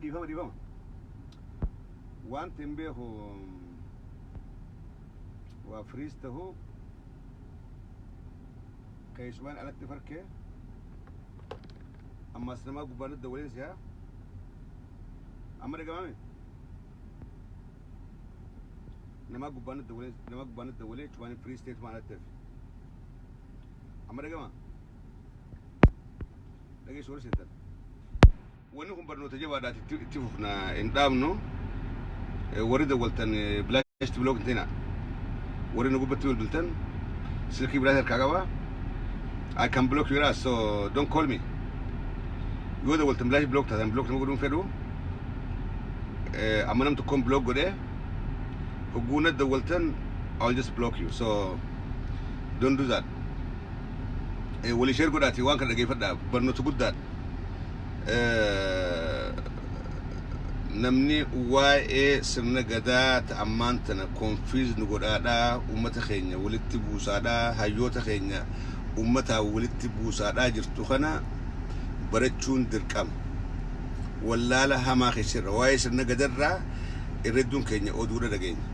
ديفهم وان تنبيه وفريسته كيسوان على التفركة أما سلما قبان الدولين سيا أما رجعامي نما قبان الدولين شوان فريستة ما نتف أما رجعما لقي شو رسيتن ونهم برنو تجيب هذا تشوفنا إندامنو ورد ولتن بلاش تبلوك تنا ورد نقول بتقول بلتن سلكي برادر كعبا I can block your ass so don't call me يقول ولتن بلاش بلوك تان بلوك نقولون فيرو أما نم تكون بلوك قده وقونا دولتن I'll just block you so don't do that ولي شير قداتي وان كان رجيف ده برنو تقول ده namni waa'ee sirna gadaa ta'ammaan tana konfiiz nu godhaadhaa uummata keenya walitti buusaadhaa hayyoota keenya uummataa walitti buusaadhaa jirtu kana barachuun dirqama wallaala hamaa keessirra waa'ee sirna gadarraa irradduun keenya oduudha dhageenya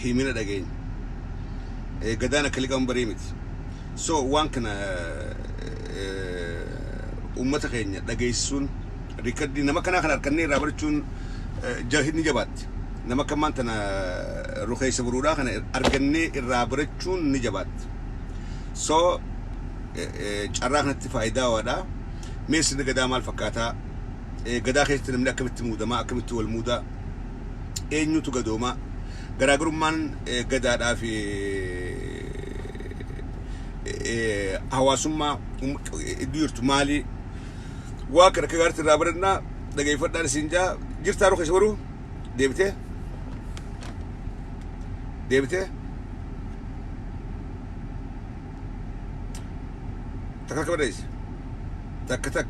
himina dhageenya gadaan akka liqamu baree miti so waan kana ummata keenya dhageessuun rikaddi nama kana kan arkanne rabarchuun jahidni jabaatti nama kamaan tana ruqaysa buruudha kana arganne irraa barachuun ni jabaatti so carraa kanatti faayidaa waadha meesni gadaa maal fakkaata gadaa keessatti namni akkamitti muudama akkamitti wal muuda eenyutu gadooma garaagarummaan gadaadhaa fi hawaasummaa iddoo jirtu maali واكر كغارت رابرنا دغاي فدار سينجا جيرتا روخ سورو ديبته تك كبريس تك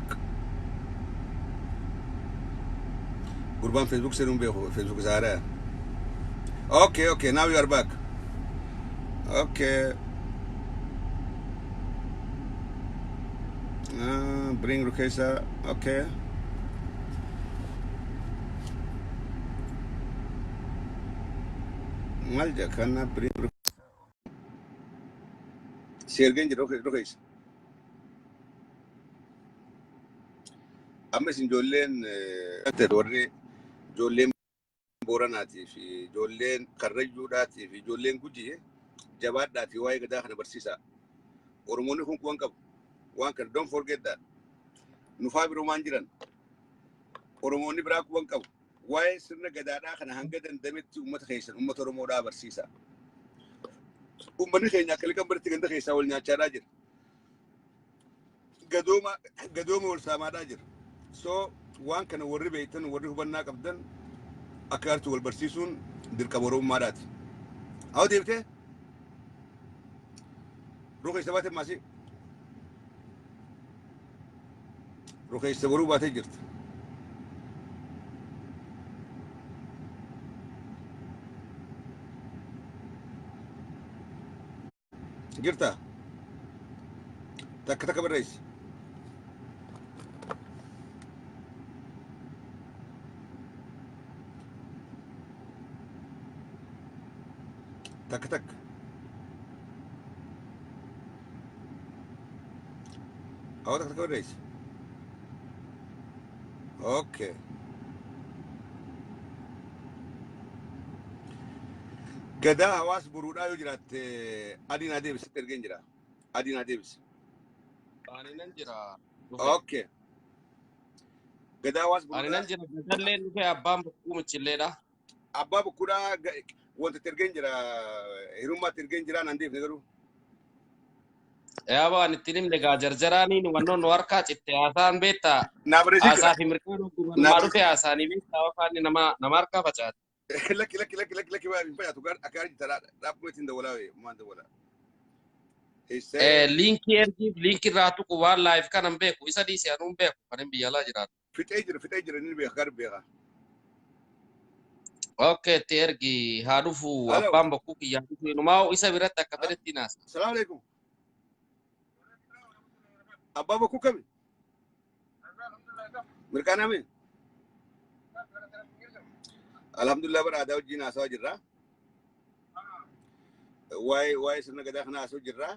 قربان فيسبوك سيرون بيخو فيسبوك زارا اوكي now you are back okay bring Rukesa, okay. Malja kana bring Sergen Rukes. Amesin Jolen Terore, Jolen Boranati, Jolen Karajudati, Jolen Guji, Javad that you are Gadan Barsisa, or Monukun Kwankap. Wanker, don't forget that. Nufabi Romanjiran. Oromoni Brak Wankab. Why Sirna Gadada can hang it and demit to Matation, Motoromoda Versisa. Umanika Yakalikaberti and the Hesa will Nacharajir. Gadoma or Samadajir. So one can worry Baitan, what you want of them. Occur to Albertisun, Dirkaboro Marat. How do you say? Rukisabate Masi. روكي يستبروا باتجرت جرتا تك بالرئيس تك أو تك بالرئيس اوكي كدا هواس برودا يجرات ادينا ديبس ترجنجرا ادينا ديبس أنا ننجرا اوكي كدا هواس أنا ننجرا بدلين في أبام بكوم تشيلنا أبا بكورا وانت ترجنجرا هروما ترجنجرا ننديف نقولو يا أبا نتنيم لقى جرجراني نوانو نواركا تتعاثان بيتا آسافي مركانو نمارو في آساني بيتا وفاني نماركا فجات لك ما ينفع تقول أكارج ترى رابطين دولاوي ما دولا لينكي راتو كوار لايف كان بيكو إسا دي سيانون بيكو فنم بيالا جرات في تأجر نبي خارب بيها اوكي تيرجي هارفو أبام بكوكي يهدفو نماو إسا بيرتا كبرت ناس السلام عليكم أبا بكو كمي مركانا مين alhamdulillah bara aadaa wajjin haasawaa jirra. Waa'ee sirna gadaa kana haasawaa jirra.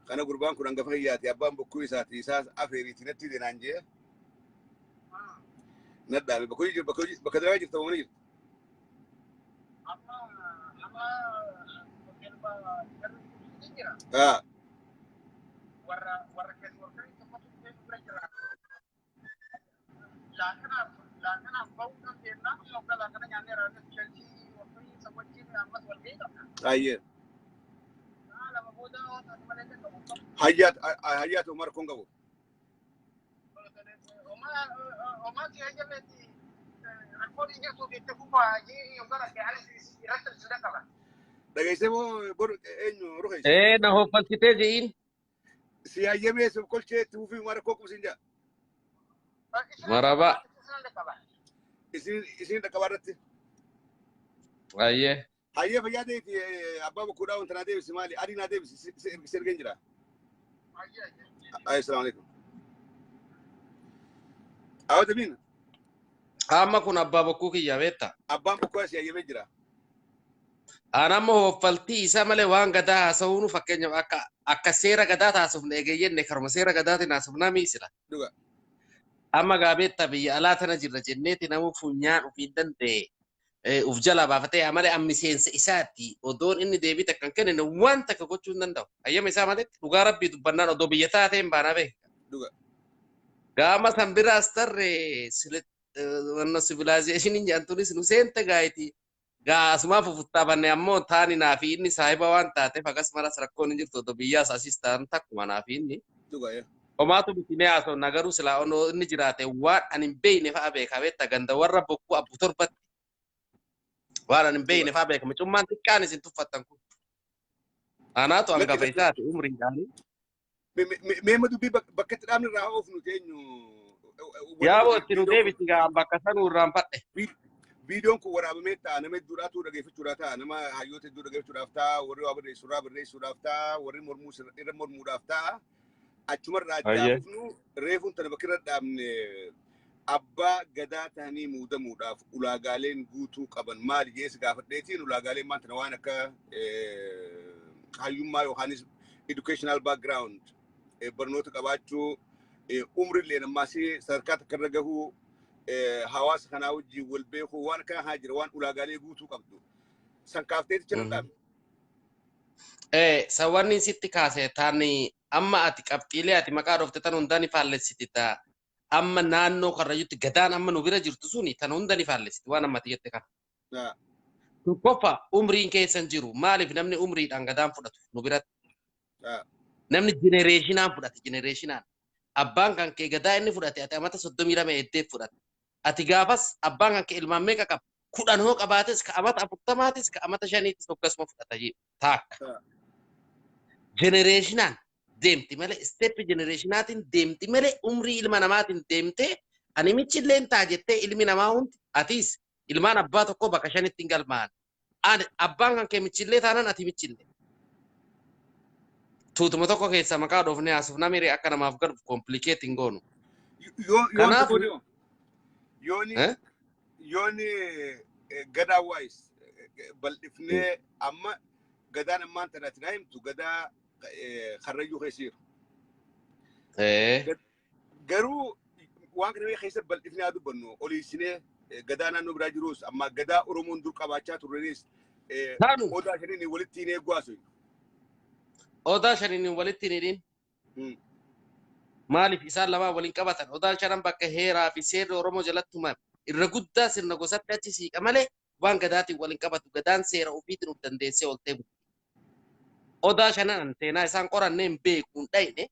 Kana gurbaan kun hangafa hiyyaati abbaan bokkuu isaati isaas afeeriitii natti deemaan jee. Naddaame bakka dalagaa jirta mana jirta. Warra keessummaa laakanaaf ba'uudhaan deemnaa yookaan laakana nyaannee raawwatu jalchi warri sabbachiin ammas wal ga'ii qabna. Ayyee. Lama booda malee qabu. Hayyaatu Umar kun qabu. Omaa si hayyameeti alkoolii jirtuu fi itti fufaa yookaan akka haalis irratti sirna qaba. Dhageessee moo bor eenyu rukeessa? Na hoffalchitee ji'iin. Si hayyamee si kolchee itti fufii Umar koo qubsiin jaa. Maraba. Isin dhaqqabaa irratti. Ayyee. Hayyee fayyaa ta'eeti abbaa bokkuudhaa wanta naa deebisi maali? Adii naa deebisi si ergeen jira. Assalamu alaikum. Awwaata biin. Amma kun abbaa bokkuu kiyya beekta. Abbaan bokkuu si hayyamee jira. Anammoo hoffaltii isa malee waan gadaa haasa'uun fakkeenyaaf akka seera gadaa taasifne eegayyenne karuma seera gadaatiin haasofnaa miisila. Dhuga. Amma gaabeetta biyya alaa tana jirra jenneeti nama funyaan ofiin danda'e uf jala baafatee malee ammiseensa isaatti odoon inni deebii takkan kennine waan takka gochuu hin danda'u. Hayyama isaa malee dhugaa rabbii dubbannaan odoo biyya taateen baanaa beeka. Dhuga. Gaama san biraas tarree wanna sivilaazeeshiniin jaantunis nu seente gaayiti. Gaasumaaf ufuttaabanne ammoo taani naafi inni saahiba waan taateef akkasumas rakkoon hin jirtu odoo biyyaas asis ta'an takkuma naafi inni. Dhuga. Omaatu bitimee haasoo nagaruu silaa onoo inni jiraate waan ani hin beeyne fa'a beeka beekta ganda warra bokkuu abbu torbatti. Waan ani hin beeyne fa'a beeka mucummaan xiqqaan isin tuffattan kun. Anaatu hangafa isaati umriidhaani. Meema dubbii bakka itti dhaabni irraa oofnu teenyu. Yaaboo itti nu deebiti gaa bakka sanuu irraan fadhe. Viidiyoon kun waraabamee ta'a nama hedduudhaatu dhaggeeffachuudhaaf ta'a nama hayyoota hedduu dhaggeeffachuudhaaf ta'a warri waa barreessuudhaaf ta'a warri irra mormuudhaaf ta'a. Achumarraa addaafnu reefuun tana bakka irra dhaabne abbaa gadaa ta'anii muudamuudhaaf ulaagaaleen guutuu qaban maali jees gaafadheetiin ulaagaaleen maanta waan akka hayyummaa yookaanis educational background barnoota qabaachuu umrillee nammaasii sadarkaa takka irra gahuu hawaasa kanaa wajjin wal beekuu waan akka haa jira waan ulaagaalee guutuu qabdu san kaafteeti jira dhaabne. Sawanni sitti kaase taani amma ati qabxiilee ati maqaa dhofte tan hundaan faallessiti ta'a. Amma naannoo karrayyutti gadaan amma nu bira jirtu suni tan hundaan faallessiti waan ammati jette kana. Tokkoffa umriin keessan jiru maaliif namni umriidhaan gadaan fudhatu nu biratti. Namni jenereeshinaan fudhate jenereeshinaan. Abbaan kan kee gadaa inni fudhate ati amata 32 eddeef fudhate. Ati gaafas abbaan kan kee ilmaan meeqa qaba? 10 hoo qabaates ka amata 40maatis ka amata 5tis akkasuma fudhata taakka. Jenereeshinaan deemti malee step jenereeshinaatiin deemti malee umrii ilma namaatiin deemtee ani michillee taa jettee ilmi namaa hundi atis ilmaan abbaa tokko bakka 5tti galmaan. Abbaan kan kee michillee taanaan ati michillee. Tuutuma tokko keessa maqaa dhoofnee haasuuf namni akka namaaf garbu komplikeetiin goonu. Yooni gadaa waayis bal'ifnee amma gadaan ammaan tanaati naa himtu gadaa karrayyuu keessiiru. Garuu waan kana keessa bal'ifnee haa dubbannu oliisinee gadaa naannoo biraa jirus amma gadaa Oromoon dur qabaachaa turrenis odaa shaniin walitti hin eeguu haasoo. Odaa shaniin walitti hin hidhin. Maaliif isaan lamaa waliin qabatan odaan shanan bakka heeraa fi seerri Oromoo jalatti himame irra guddaa sirna gosatti achi siiqa malee waan gadaatiin waliin qabatu gadaan seera ofiitiin of dandeessee oltee bulti. Odaa shanan seenaa isaan qorannee hin beekuun dhayne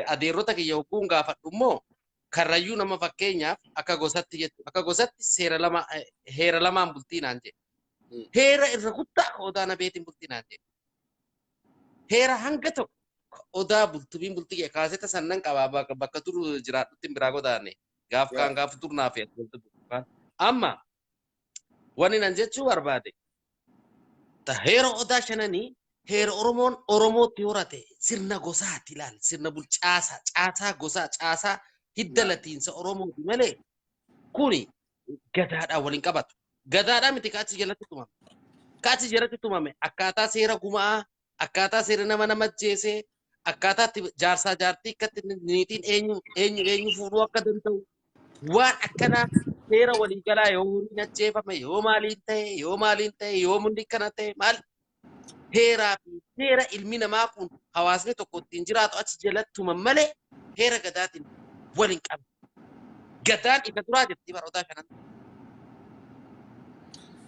adeerrota kiyya hogguun gaafadhu immoo karrayyuu nama fakkeenyaaf akka gosatti jettu akka gosatti heera lamaan bultiinaan jedhe. Heera irra guddaa odaa nabeetiin bultiinaan jedhe. Heera hanga tokko odaa bultubiin bultii kaaseta sannan qabaa bakka turu jiraadhutti biraa godaanne gaaf turnaa fi amma wani nan jechuu barbaade heera odaa shananii heera Oromoon Oromootti horate sirna gosaati ilaal sirna bulcaasaa caasaa gosaa caasaa hidda latiinsa Oromooti malee kuni gadaadhaan waliin qabatu. Gadaadhaan miti kaachi jalatti tumame. Kaachi jalatti tumame akkaataa seera gumaa, akkaataa seera nama ajjeesee, akkaataa itti jaarsaa jaartii akkatti niitiin eenyu fuudhuu akka danda'u. Waan akkanaa seera waliigalaa yoo horiin ajjeefame yoo maaliin ta'e yoo mundi kana ta'e maal heeraa fi seera ilmi namaa kun hawaasni tokko ittiin jiraatu achi jalatti tuman malee heera gadaatiin waliin qabu. Gadaan isa duraa jetti baroota shanan.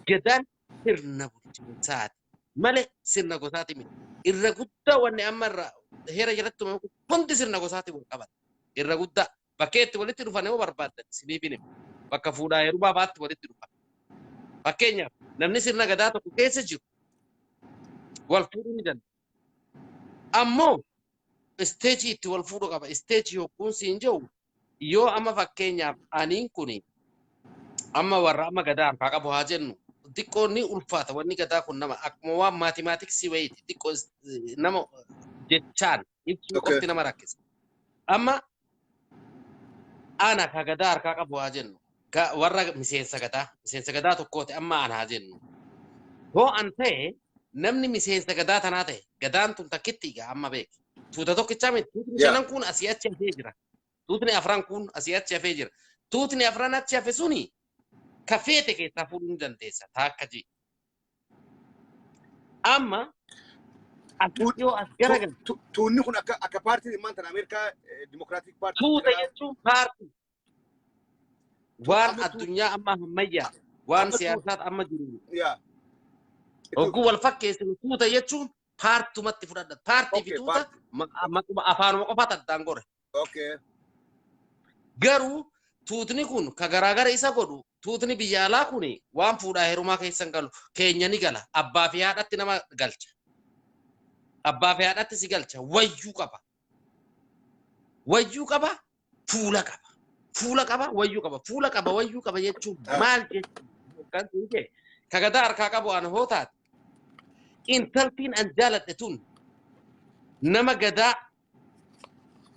Gadaan sirna bulchiinsaati malee sirna gosaati miti. Irra guddaa wanni amma irraa heera jalatti tuman hundi sirna gosaati wal qabata. Irra guddaa bakkee itti walitti dhufan yoo barbaaddan siniif hin bakka fuudhaa heerumaa baatti walitti dhufan. Fakkeenyaaf namni sirna gadaa tokko keessa jiru wal fuudhuu ni danda'a. Ammoo isteejii itti wal fuudhu qaba. Isteejii hogguun siin jiru yoo amma fakkeenyaaf aniin kuni amma warra amma gadaa harkaa qabu haa jennu xiqqoo ni ulfaata wanni gadaa kun nama akkuma waan maatimaatiksii wayiiti xiqqoo nama jechaan ibsuu qofti nama rakkisa. Amma ana ka gadaa harkaa qabu haa jennu warra miseensa gadaa tokkooti amma ana haa jennu. Hoo an ta'e namni miseensa gadaa tanaa ta'e gadaan tun takkitti egaa amma beeki. Tuuta tokkichaa miti tuutni shanan kun asii achi hafee jira. Tuutni afran kun asii achi hafee jira. Tuutni afran achi hafe suni kafeete keessaa fuudhuu ni dandeessa taakka jee. Amma yoo as garagalu. Tuunni kun akka paartii dhimmaan tan Ameerikaa Dimokiraatik Paartii. Tuuta jechuun paartii. Waan addunyaa amma ammayyaa waan siyaasaat amma jiru. Hogguu wal fakkeessinu tuuta jechuun paartumatti fudhadha. Paartii fi tuuta afaanuma qofaat addaan gore. Garuu tuutni kun ka garaagara isa godhu tuutni biyya alaa kun waan fuudhaa heerumaa keessan galu keenya ni gala. Abbaa fi haadhatti nama galcha. Abbaa fi haadhatti si galcha. Wayyuu qaba. Wayyuu qaba. Fuula qaba. Fuula qaba. Wayyuu qaba. Fuula qaba. Wayyuu qaba jechuun maal jechuudha? Ka gadaa harkaa qabu ana hoo taate intaltiin an jaaladhe tun nama gadaa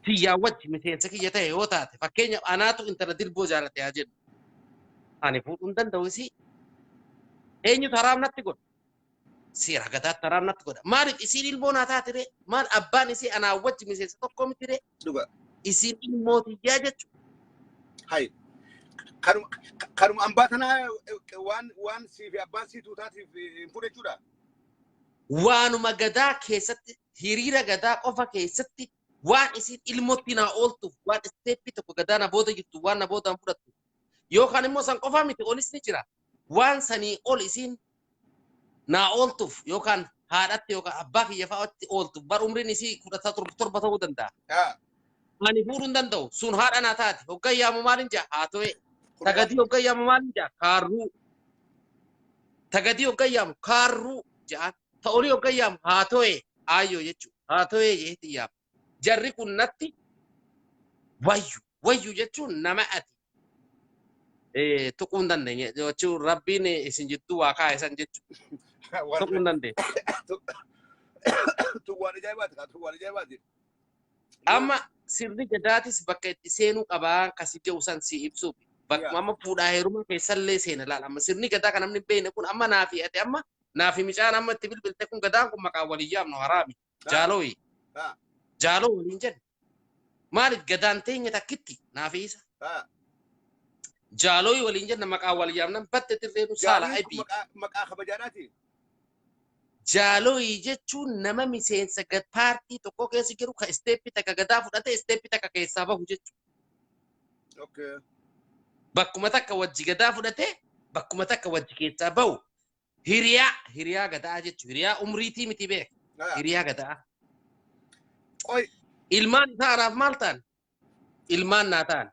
tiyyaa wajji miseensa kiyya ta'e yoo taate fakkeenyaaf anaatu intala dilboo jaaladhe haa jedhu. Ani fuudhuu hin danda'u isii. Eenyutu haraam natti godha? Seera gadaatti haraam natti godha. Maaliif isiin ilmoo naa taate maal abbaan isii anaa wajji miseensa tokko miti ree? Isiin ilmoo tiyyaa jechuudha. Hayi. Kanuma ambaa tanaa waan siifi abbaan sii tuutaatiif hin fuudhe jechuudha. Waanuma gadaa keessatti hiriira gadaa qofa keessatti waan isiin ilmootti naa ooltuuf waan isteeppii tokko gadaa na booda jirtu waan na boodaan fudhattu yookaan immoo san qofa miti olis ni jira waan sanii ol isiin naa ooltuuf yookaan haadhatti yookaan abbaa kiyya fa'aatti ooltuuf bar umriin isii 17 ta'uu danda'a. Ani fuudhuu hin danda'u sun haadha naa taate hoggayyamu maalin jaa haa ta'e tagadii hoggayyamu maalin jaa kaarruu tagadii hoggayyamu kaarruu jaa ta'olii hoggayyamu haa ta'e ayyoo jechuudha haa ta'e jeetii yaama. Jarri kun natti wayyu jechuun nama ati tuquu hin dandeenye jechuun rabbiin isin jettuu waa kaa'e san jechuudha. Tuquu hin dandeenye. Tuwwaan ajaa'ibaati kaa tuwwaan ajaa'ibaati. Amma sirni gadaatis bakka itti seenuu qabaa kasi jedhu san si ibsuuf. Bakka amma fuudhaa heeruma keessallee seena laala. Amma sirni gadaa kan namni beekne kun amma naafi ati amma naafi micaan amma itti bilbilte kun gadaan kun maqaa walii yaamnu haraami. Jaalooyi. Jaaloo waliin jedhu. Maaliif gadaan teenya takkitti naafi isa. Jaalooyi waliin jenna maqaa walii yaamnan batte tirreenu saala aybii. Maqaa kabajaadhaati. Jaalooyi jechuun nama miseensa paartii tokko keessa jiru ka isteeppii takka gadaa fudhate isteeppii takka keessaa bahu jechuudha. Bakkuma takka wajji gadaa fudhate bakkuma takka wajji keessaa bahu hiriyaa gadaa jechuudha. Hiriyaa umriitii miti beeka. Hiriyaa gadaa. Ilmaan isaa anaaf maal ta'an? Ilmaan naa ta'an.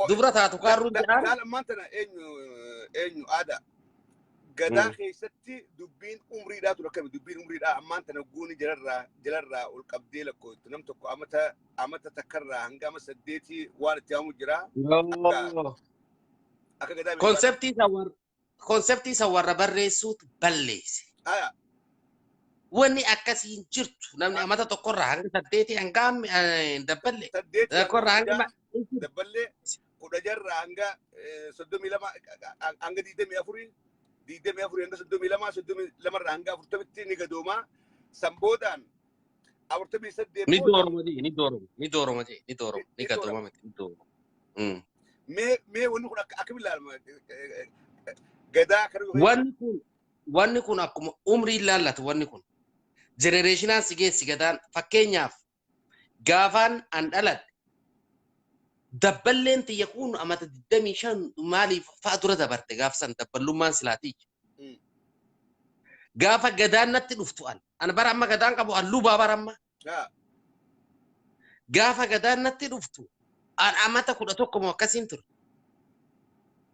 Dubra taatu kaarruu jedhaan. Daalammaan tana eenyu aadaa? Gadaa keessatti dubbiin umriidhaa ture akkami dubbiin umriidhaa ammaan tana guuni jalarraa ol qabdee lakkooftu nam tokko amata takkarraa hanga ama 8 waan itti hamu jira. Akka gadaa konseptii isa warra barreessuutu balleesse. Wanni akkasiin jirtu namni amata tokkorraa hanga 8 hanga dabballe. Tokkorraa hanga dabballe jarra hanga 32 hanga 24 hanga 32 irraa hanga 40 ni gadooma samboodaan 48 Ni booda dooroma je, ni dooroma, ni dooroma je, ni dooroma, ni gadooma miti, ni dooroma. mee wanni kun akka bilaalma gadaa kan Wanni kun akkuma umrii ilaallatu wanni kun. Generatiinaan si geessi gadaan fakkeenyaaf gaafaan an dhaladhe dabballeen xiyya kun amata 25 maaliif fa'a dura dabarte gaafsan dabballummaan silaatii. Gaafa gadaan natti dhuftu an bara amma gadaan qabu an lubaa bara amma. Gaafa gadaan natti dhuftu an amata 11 moo akkasiin ture.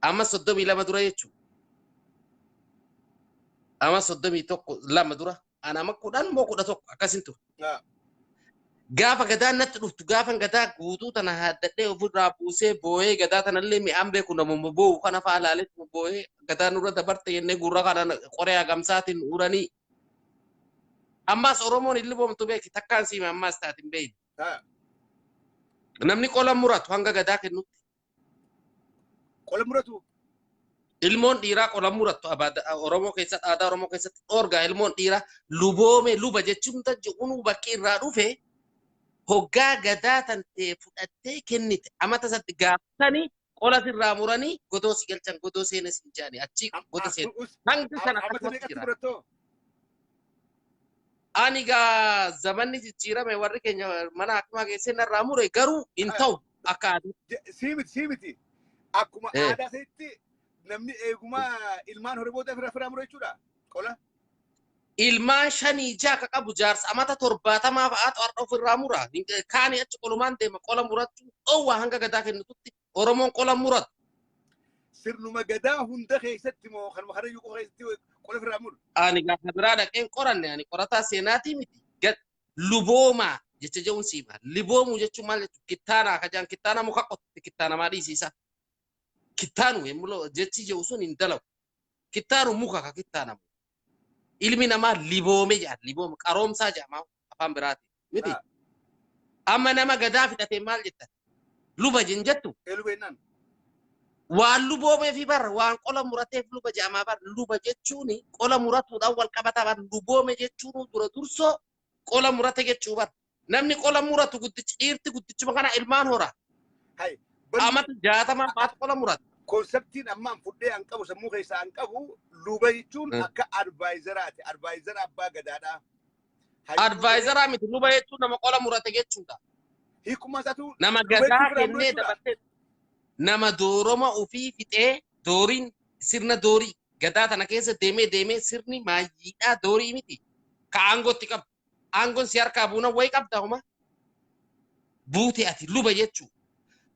Amma 32 dura jechuudha. Amma 32 dura. Ana amma 10 moo 11 akkasiin ture. Gaafa gadaan natti dhuftu gaafa gadaa guutuu tana haddadhee ofirraa buusee boo'ee gadaa tanallee mi'aan beeku namummaa boo'u kana fa'aa ilaalee boo'ee gadaa nurra dabarte jennee gurra kana qoree hagamsaatiin uranii. Ammaas Oromoon illi boomtu beeki takkaan siima ammaas taatiin beeyni. Namni qola muratu hanga gadaa kennutti. Qola muratu? Ilmoon dhiiraa qola muratu Oromoo keessatti aadaa Oromoo keessatti orgaa ilmoon dhiiraa luboome luba jechuun tajaajilu bakkee irraa dhufe. Hoggaa gadaa tantee fudhattee kennite amata satti gaafatanii qola sirraa muranii godoo si galchan godoo seenes hin jaani achi goda seen hanga sana akkasumatti jira. Ani gaa zamanni jijjiirame warri keenya mana akkuma geessee narraa mure garuu hin ta'u akka aduu. Siimiti akkuma aadaa isaatti namni eegumaa ilmaan horii booda firaa mure jechuudha qola. Ilmaan 5 akka qabu jaarsa amata 70 fa'aatu har'a ofirraa mura. Kaanii achi qolumaan deema qola muratu dhowwaa hanga gadaa kennitutti Oromoon qola muratu. Sirnuma gadaa hunda keessatti moo kanuma harayyuu qofa keessatti qola ofirraa muru? Ani gaafa biraa dhaqeen qoranne ani qorataa seenaatii miti. Luboomaa jecha jechuun siima. Liboomuu jechuun maal jechuudha? Kittaanaa akka jaan kittaana muka qotte kittaana maa dhiisiisa? Kittaanu yemmuu jechi jedhu sun hin dalagu. Kittaanu muka ka kittaanamu. Ilmi namaa liboome jedha liboome qaroomsaa jedhama afaan biraati miti. Amma nama gadaa fidhatee maal jettan luba jettu. Waan luboomee fi barra waan qola murateef luba jedhamaa barra luba jechuun qola muratuudhaan wal qabataa barra luboome jechuun dura dursoo qola murate jechuu barra. Namni qola muratu dhiirti guddichuma kana ilmaan horaa. Amata 60 baatu qola muratu. Konseptiin ammaan fudhee an qabu sammuu keessaa an qabu luba jechuun akka advaayizaraati. Advaayizara abbaa gadaadhaa. Advaayizaraa miti luba jechuun nama qola murate jechuudha. Hiikuma isaatu nama gadaa kennee dabalatee nama dooroma ofii fixee dooriin sirna doorii gadaa tana keessa deemee sirni maayyiidhaa doorii miti. Ka aangootti qabu. Aangoon si harkaa buuna wayi qabda homa. Buute ati luba jechuudha.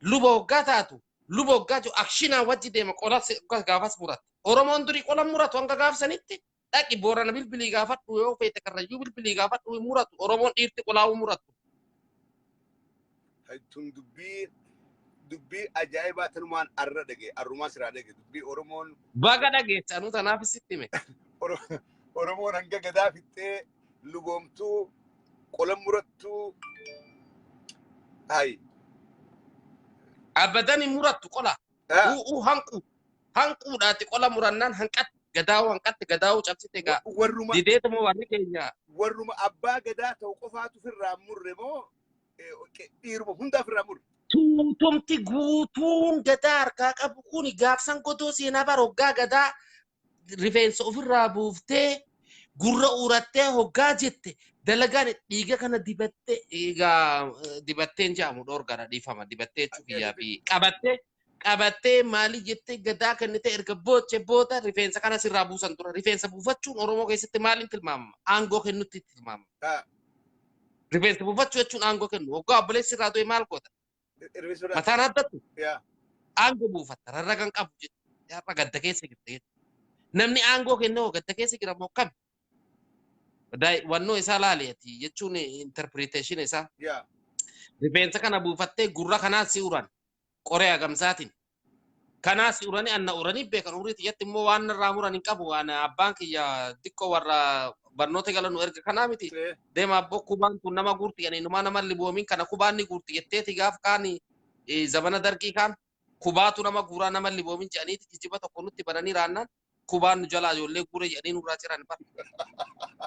Luba hoggaa taatu. Luba hoggaa jiru akshinaa wajji deema qola gaafas murate. Oromoon durii qola muratu hanga gaafsanitti dhaqi boorana bilbilii gaafadhu yoo feete karrayyuu bilbilii gaafadhu muratu. Oromoon dhiirti qolaa'uu muratu. Tun dubbii ajaa'ibaa tanumaan arra dhage arrumaa siraa dhage dubbii Oromoon. Baga dhageessa anu tanaaf sitti hime. Oromoon hanga gadaa fixxee luboomtuu qola murattuu hayi. Abadan muratu qola. Hanquudhaati qola murannaan hanqatti gadaa'uu cabsite gaa. Dideeta moo warri keenya. Warruma abbaa gadaa ta'u qofaatu firraa murre moo dhiiruma hundaa firraa murre. Tuutumti guutuun gadaa harkaa qabu kun gaafsan godoo seenaa bara hoggaa gadaa rifeensa ofirraa buuftee gurra urattee hoggaa jette. Dalagaan dhiiga kana dibattee egaa dibatteen jaamu dhoorgara dhiifama dibattee jechuudha fi qabattee maali jettee gadaa kennite erga booda rifeensa kana sirraa buusan tura. Rifeensa buufachuun Oromoo keessatti maaliin tilmaamama? Aangoo kennutti tilmaamama. Rifeensa buufachuu jechuun aangoo kennu. Hoggaa obboleessi irraa du'e maal goota? Mataan addattu? Aangoo buufatta rarragan qabu jechuudha. Gadda keessa jirte. Namni aangoo kennuu gadda keessa jira moo akkami? Wannoo isaa laaleeti jechuun interpretation isaa. Rifeensa kana buufattee gurra kanaa si uran qoree hagamsaatiin. Kanaa si uranii anna uranii beekan urii xiyyatti immoo waan irraa muran hin qabu waan abbaan kiyya xiqqoo warra barnoota galanu erga kanaa miti. Deema abboo kubaan kun nama guurti jedhanii numaa nama liboomiin kana kubaan ni guurti jetteeti gaaf kaan zamana dargii kaan kubaatu nama guuraa nama liboomin jedhaniiti kijiba tokko nutti bananii raannaan kubaan nu jalaa ijoollee guure jedhanii nurraa jiran bara.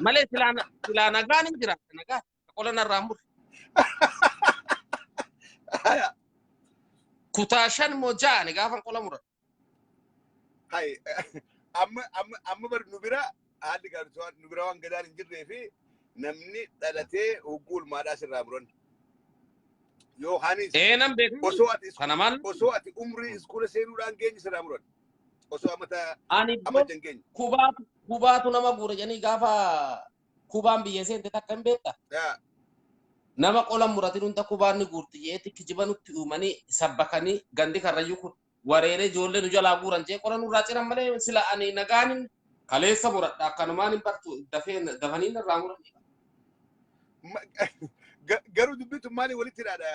Malee silaa nagaan hin jiraata nagaan qola narraa mure. Kutaa shan moo ja'a gaafan qola muran. Hai amma bar nu bira haalli gaarisaa nu bira waan gadaan hin jirree fi namni dhalatee hogguul maadhaa sirraa muran. Yoo hanis Nam beeku kana maal osoo ati umrii iskoola seenuudhaan geenye sirraa muran. Osoo amata ani amata geenye. kubaatu nama guure jedhanii gaafa kubaan biyya seente takka hin beekta. Nama qola muratin hunda kubaan ni guurti yeeti kijiba nutti uumanii sabbakanii gandi karrayyuu kun wareeree ijoollee nu jalaa guuran jee qola nurraa ciran malee sila ani nagaanin kaleessa muradha akkanumaan hin bartu dafanii irraa muran. Garuu dubbitu maali walitti dhaadha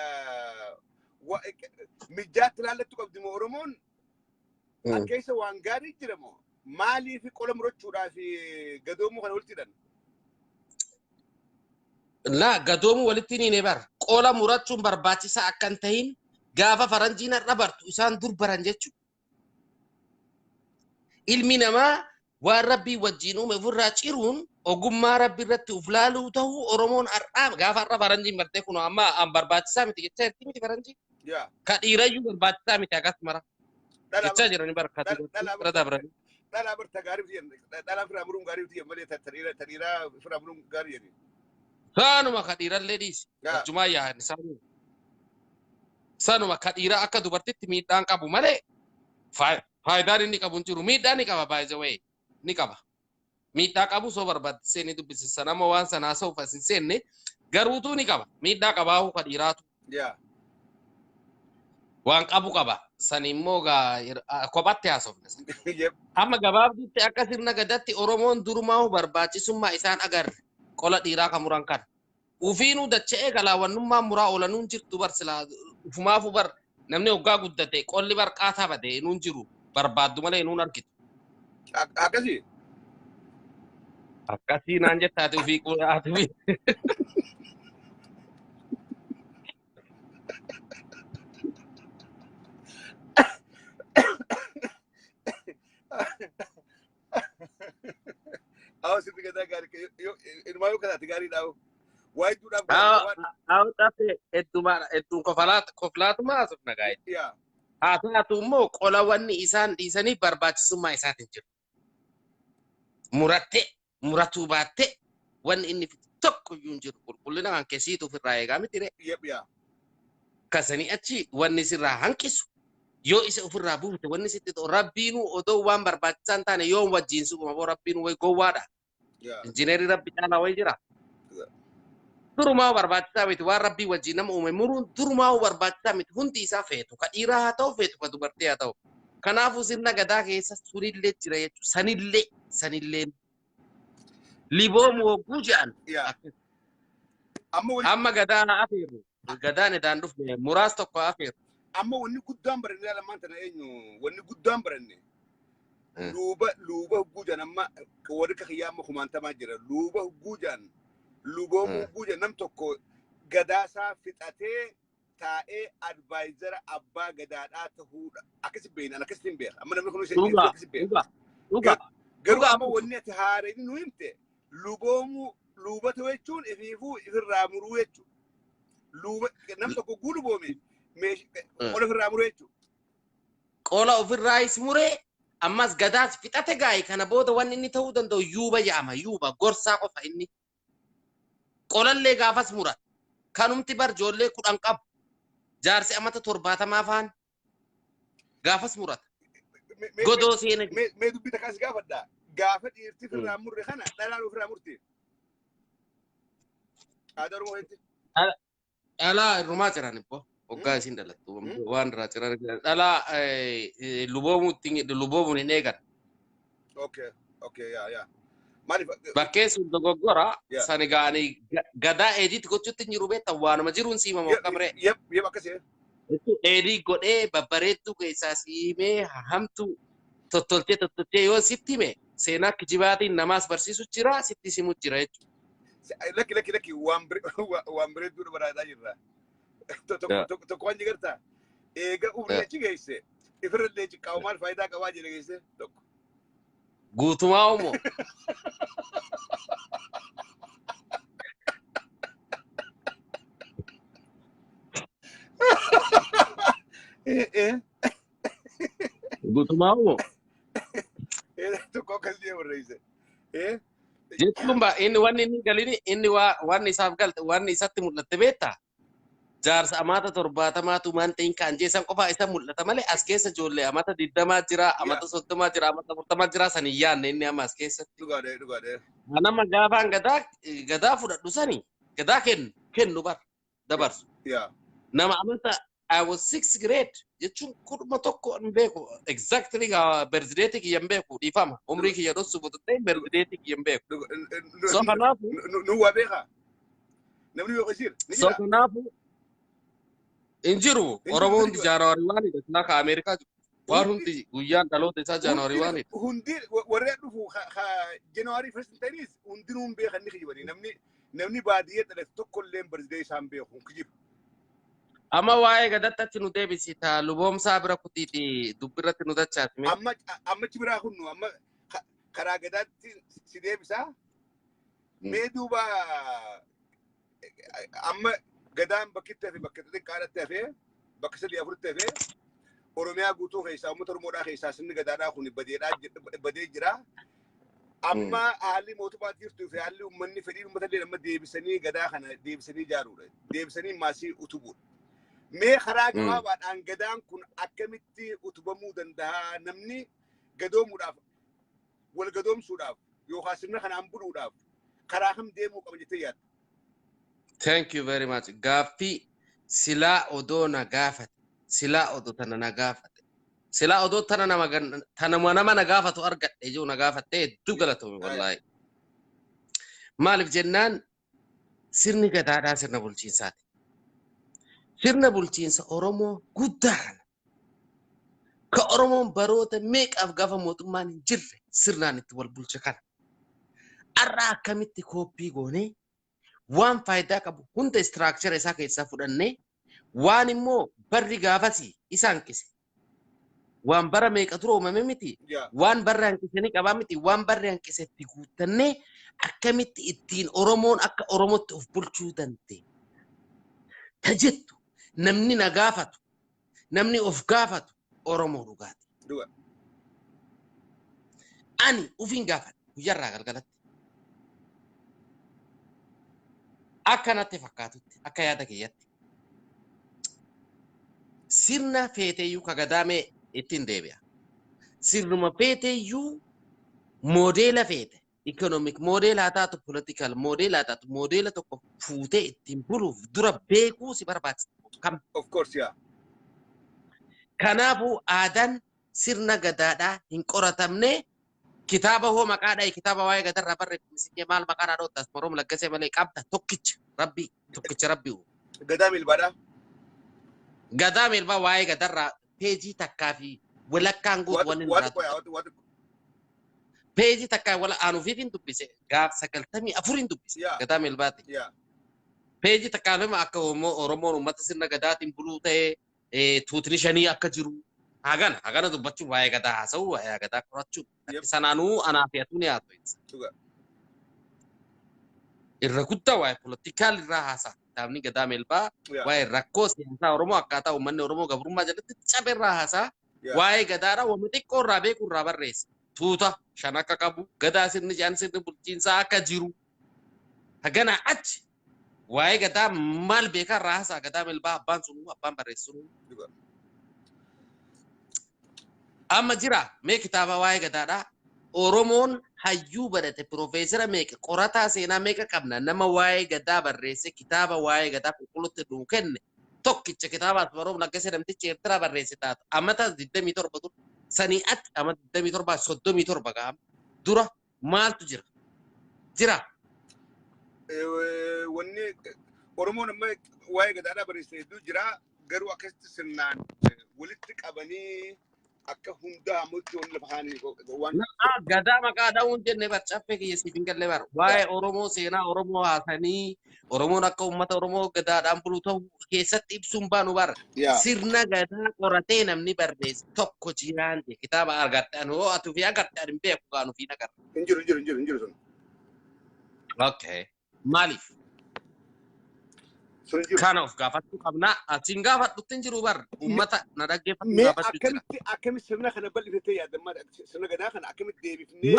mijaatti laallattu qabdi moo Oromoon keessa waan gaarii jira moo maaliif qola murachuudhaa fi gadoomuu kana walitti hidhan? La gadoomu walitti ni bar qola murachuun barbaachisaa akka hin tahin gaafa faranjiin har'a bartu isaan dur baran jechuudha. Ilmi namaa waan rabbii wajjin uume ofirraa ciruun ogummaa rabbii irratti uf laaluu ta'uu Oromoon har'aa gaafa har'a faranjiin bartee kun amma an barbaachisaa miti jechaa jirti miti faranjiin. Ka dhiirayyuu barbaachisaa miti akkasumara. Jechaa jiranii barkaatu irra dabranii. Dhalaa barta gaarii fi dhalaa firaa muruun gaarii fi malee taniiraa firaa muruun gaarii jedhee. Sanuma ka dhiirallee dhiisi. Wajjumaa yaa'an sanuma ka dhiiraa akka dubartitti miidhaan qabu malee faayidaan inni qabu hin jiru. Miidhaan ni qaba by the way ni qaba. Miidhaa qabu soo barbaachisee ni dubbisiisa nama waan sanaa soo uffasin seenne garuutuu ni qaba. Miidhaa qabaahu ka dhiiraatu. Waan qabu qaba. San immoo kophatti haasofne. Amma gabaabduutti akka sirna gadatti Oromoon durumaahu barbaachisummaa isaan agarre. Qola dhiiraa kan muran kan ufiinuu dacha'ee galaawwannummaan muraa oolanuun jirtu barsilaa ufumaafu bar namni hoggaa guddate qolli barqaataa bade nuun jiru barbaaddu malee nuun argitu. Akkasii naan jettaate ufii qulaatu. Awas itu kata gari, ilmu kata gari tahu. Why do that? Awas tapi itu kofilat masuk nagai. Ya. Atu mo kolawan ni isan isani barbachisummaa isaatiin jiru. Muratu baate wan inni tokko yuun jiru qulqullina kan keessiitu ofirraa eegaa miti re. Kasanii achi wanni sirraa hanqisu yoo isa ofirraa buufte wanni sitti ta'u rabbiinuu odoo waan barbaachisaan taane yoo wajjin suphuma boo rabbiinuu way gowwaadha. Injineerii rabbi caalaa way jira. Durumaa barbaachisaa miti waan rabbii wajjin nama uume muruun durumaa barbaachisaa miti hundi isaa feetu ka dhiiraa haa ta'u feetu ka dubartii haa ta'u. Kanaafuu sirna gadaa keessa sunillee jira jechuudha. Sanillee liboomu hogguu jedhan. Amma gadaa afeeru. Gadaan edaan dhufne muraas tokko afeeru. Amma wanni guddaan barannee lamaan tana eenyu wanni guddaan barannee luuba hogguu jedhan amma warri kakiyyaa amma kumaantamaa jira luuba hogguu jedhan luboomu hogguu jedhan nam tokko gadaasaa fixatee taa'ee advaayizara abbaa gadaadhaa ta'uudha akkasi beekan akkasi hin beekan amma namni kun akkasi beekan garuu amma wanni ati haareen nu himte luboomu luuba ta'u jechuun ifiifuu ifirraa muruu jechuudha luuba nam tokko guu luboome qola ofirraa muree jechuudha. Qola ofirraayis muree ammas gadaas fixate gaa'e kana booda wanni inni ta'uu danda'u yuuba jedhama yuuba gorsaa qofa inni. Qolallee gaafas mura. Kanumti bar ijoollee 10 qabu. Jaarsi amata 70 faan gaafas murata. Godoo seena. Mee dubbii takkaas gaafadha. Gaafa dhiirti ofirraa murre kana dhalaan ofirraa murte. Aadaa Oromoo heetti. Dhalaa irrumaa jiran ibbo. Waggaa isin dhalattu waan irraa jiran dhalaa luboomuun hin eegan. Okay. Bakkee sun dogoggora sani gaanii gadaa eediitti gochuutti hin jiru beektan waanuma jiruun siimamoo qabree. Yep akkasii. Eedii godhee babbareedduu keessaa siimee hamtu tottolchee yoo sitti hime seenaa kijibaatiin namaas barsiisu jira sitti simu jira jechuudha. Lakki waan bareedduu baraadaa jirra. Tokko waan jigartaa eega umrii achi geesse ifirallee ciqqaawu maal faayidaa qabaa jedhe geesse tokko. Guutumaa umoo. Guutumaa umoo. Tokko akkas jedhe barreesse. Jechuun inni wanni inni galini inni waan isaaf galte waan isatti mul'atte beektaa? Jaarsa amata 70tu man ta'in kan jeesan qofa isa mul'ata malee as keessa ijoollee amata 20 jira, amata 30 jira, amata 40 jira san iyyaan inni amma as keessatti. Dhugaadhe. Nama gaafaan gadaa fudhadhu sani gadaa kennu bar dabarsu. Nama amata I was 6th grade jechuun kuduma tokko hin beeku exactly birthday kiyya hin beeku dhiifama umrii kiyya dhossu bututee birthday kiyya hin beeku. So kanaafu nu waa beekaa namni yoo qasiir. So kanaafu injiru Oromoo hundi January 1 dha ka Amerikaa jiru. Waan hundi guyyaan dhaloota isaa January 1 dha. Hundi warra dhufu January 1 ta'is hundinuu hin beekan ni kijibani namni baadiyyaa dhalate tokko illee birthday isaan beeku kijibu. Amma waa'ee gadattatti nu deebisita luboomsaa bira kutiiti dubbirratti nu dachaasime. Amma biraa hunnu amma karaa gadaatti si deebisaa. Mee duuba amma gadaan bakkitti hafe bakka xixiqqaadhatti hafe bakka 3-4tti hafe Oromiyaa guutuu keessaa uummata Oromoodhaa keessaa sinni gadaadhaa kun badee jira. Amma haalli mootummaa jirtuu fi haalli uummanni fedhiin uummata illee amma deebisanii gadaa kana deebisanii ijaaruudha. Deebisanii maasii utubuudha. Mee karaa gabaabaadhaan gadaan kun akkamitti utubamuu danda'a namni gadoomuudhaaf wal gadoomsuudhaaf yookaan sirna kanaan buluudhaaf karaa kam deemuu qaba jettee yaadda? Thank you very much. Gaaffii silaa odoo na gaafate silaa odoo tana na gaafate silaa odoo tana nama na gaafatu argadhe jiru na gaafatte hedduu galatoomi wallaahi. Maaliif jennaan sirni gadaadhaa sirna bulchiinsaati. Sirna bulchiinsa Oromoo guddaa kana ka Oromoon baroota meeqaaf gaafa mootummaan hin jirre sirnaan itti wal bulche kana. Arraa akkamitti kooppii goonee waan faayidaa qabu hunda istiraakchara isaa keessaa fudhannee waan immoo barri gaafasii isa hanqise. Waan bara meeqa ture uumame miti. Waan barri hanqise ni qabaa miti. Waan barri hanqise itti guuttannee akkamitti ittiin Oromoon akka Oromootti of bulchuu danda'e. Tajettu namni na gaafatu namni of gaafatu Oromoo dhugaati. Ani ufin gaafadhe guyyarraa galgalatti. Akkanatti fakkaatutti akka yaada kiyyatti. Sirna feeteeyyuu ka gadaamee ittiin deebi'a. Sirnuma feeteeyyuu moodeela feete. Economic model haa taatu political model haa taatu modeela tokko fuutee ittiin buluuf dura beekuu si barbaachisa. Of course, yeah. Kanaafuu aadaan sirna gadaadhaa hin qoratamne kitaaba hoo maqaadhaa kitaaba waa'ee gadarraa barreeffamsiisee maal maqaadhaa dhoottas Oromoo laggasee malee qabda tokkicha rabbii. Gadaa milbaadhaa. Gadaa milbaa waa'ee gadarraa peejii takkaa fi walakkaan guutu wanni nurraa. Peejii takkaa wala aanuufiifin dubbise gaaf 94 dubbise gadaa milbaati. Peejii takkaa lama akka Oromoon uummata sirna gadaatiin buluu ta'ee tuutni shanii akka jiru. Hagana dubbachuun waa'ee gadaa haasa'u waa'ee gadaa qorachuun. Sanaanuu anaa fi atuun yaatu. Irra guddaa waa'ee poolitikaal irraa haasa'a. Kitaabni gadaa milbaa waa'ee rakkoo siyaasaa Oromoo akkaataa uummanni Oromoo gabrummaa jalatti cabe irraa haasa'a. Waa'ee gadaadhaa waan xiqqoo irraa beeku irraa barreessa. Tuuta shan akka qabu gadaa sirni bulchiinsaa akka jiru. Hagana achi waa'ee gadaa maal beekaa irraa haasa'a gadaa milbaa abbaan sunuu abbaan barreessu. Amma jira mee kitaaba waa'ee gadaadhaa Oromoon hayyuu badate Piroofeesara meeqa qorataa seenaa meeqa qabna nama waa'ee gadaa barreesse kitaaba waa'ee gadaa qulqulluutti nuu kenne tokkicha kitaaba Asmaroom Laggasee namtichi Eertiraa barreesse taatu ammata 27 dur sanii atti ammata 27 37 gaam dura maaltu jira. Wanni Oromoon amma waa'ee gadaadhaa barreesse hedduu jira garuu akkasitti sirnaan walitti qabanii akka hundaa mutti on lafani wan gadaa maqaa dha'uun jenne barcaffee kiyya siifin galle bar waa'ee Oromoo seenaa Oromoo haasanii Oromoon akka uummata Oromoo gadaadhaan bulu ta'u keessatti ibsuun baanu bar sirna gadaa qoratee namni barreesse tokko jiraan je kitaaba argadhaan hoo atu fi agartaan hin beeku gaanu fi nagar injiru sun okay maaliif kana of gaafachuu qabna atiin gaafadhutti hin jiru bar uummata na dhaggeeffatu gaafachuu jira akkamitti sirna kana bal'ifate yaadamma sirna gadaa kana akkamitti deebifnee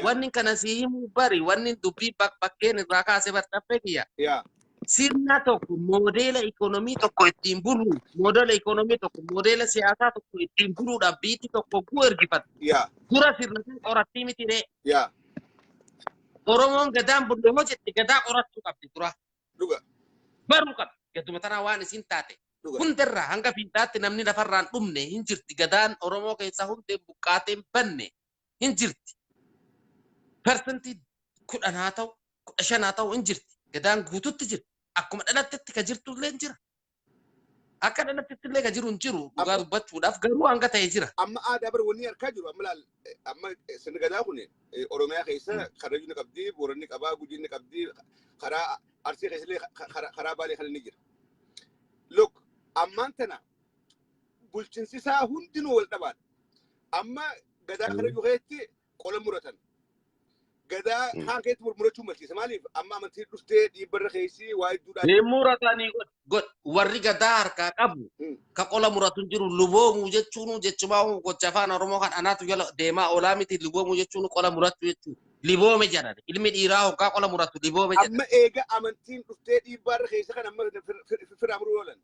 wanni kana siimu bari wanni dubbii bakkeen irraa kaasee bartaffee kiyya sirna tokko moodela ikonomii tokko ittiin bulu moodela ikonomii tokko moodela siyaasaa tokko ittiin buluudhaaf biitti tokko guu ergifatu dura sirna kan qorattii miti dee Oromoon gadaan bulle hojjetti gadaa qorachuu qabdi dura Duga. Baru kan gaduma tanaa waan isin taate hundarraa hanga fiixaatti namni lafarraan dhumne hin jirti gadaan Oromoo keessaa hundee buqqaateen banne hin jirti persentii 10 haa ta'u 15 haa ta'u hin jirti gadaan guututti jirti akkuma dhalattetti ka jirtullee hin jira akka dhalattetti illee ka jiru hin jiru dhugaa dubbachuudhaaf garuu hanga ta'e jira amma aadaa bar wanni harkaa jiru amma laal amma sirna gadaa kun Oromiyaa keessa Karrayyuu qabdi Booranni qabaa Gujiin qabdi karaa Arsii keessallee karaa Baalee kan inni jira. Look, ammaan tana bulchiinsi isaa hundinuu wal dhabaadha. Amma gadaa Karrayyuu keessatti qola muratan. Gadaa kaan keessatti murmurachuu malchiisa. Maaliif amma amantii dhuftee dhiibbarra keessi waa hedduudhaan. Ni muratanii warri gadaa harkaa qabu ka qola muratu hin jiru luboomuu jechuun jechumaa gocha afaan Oromoo kan anaatu jala deemaa oolaa miti luboomuu jechuun qola muratu jechuudha. Liboome jedhan ilmi dhiiraa hoggaa qola muratu liboome jedhan. Amma eega amantiin dhuftee dhiibbarra keessa kan amma firraa muruu oolan.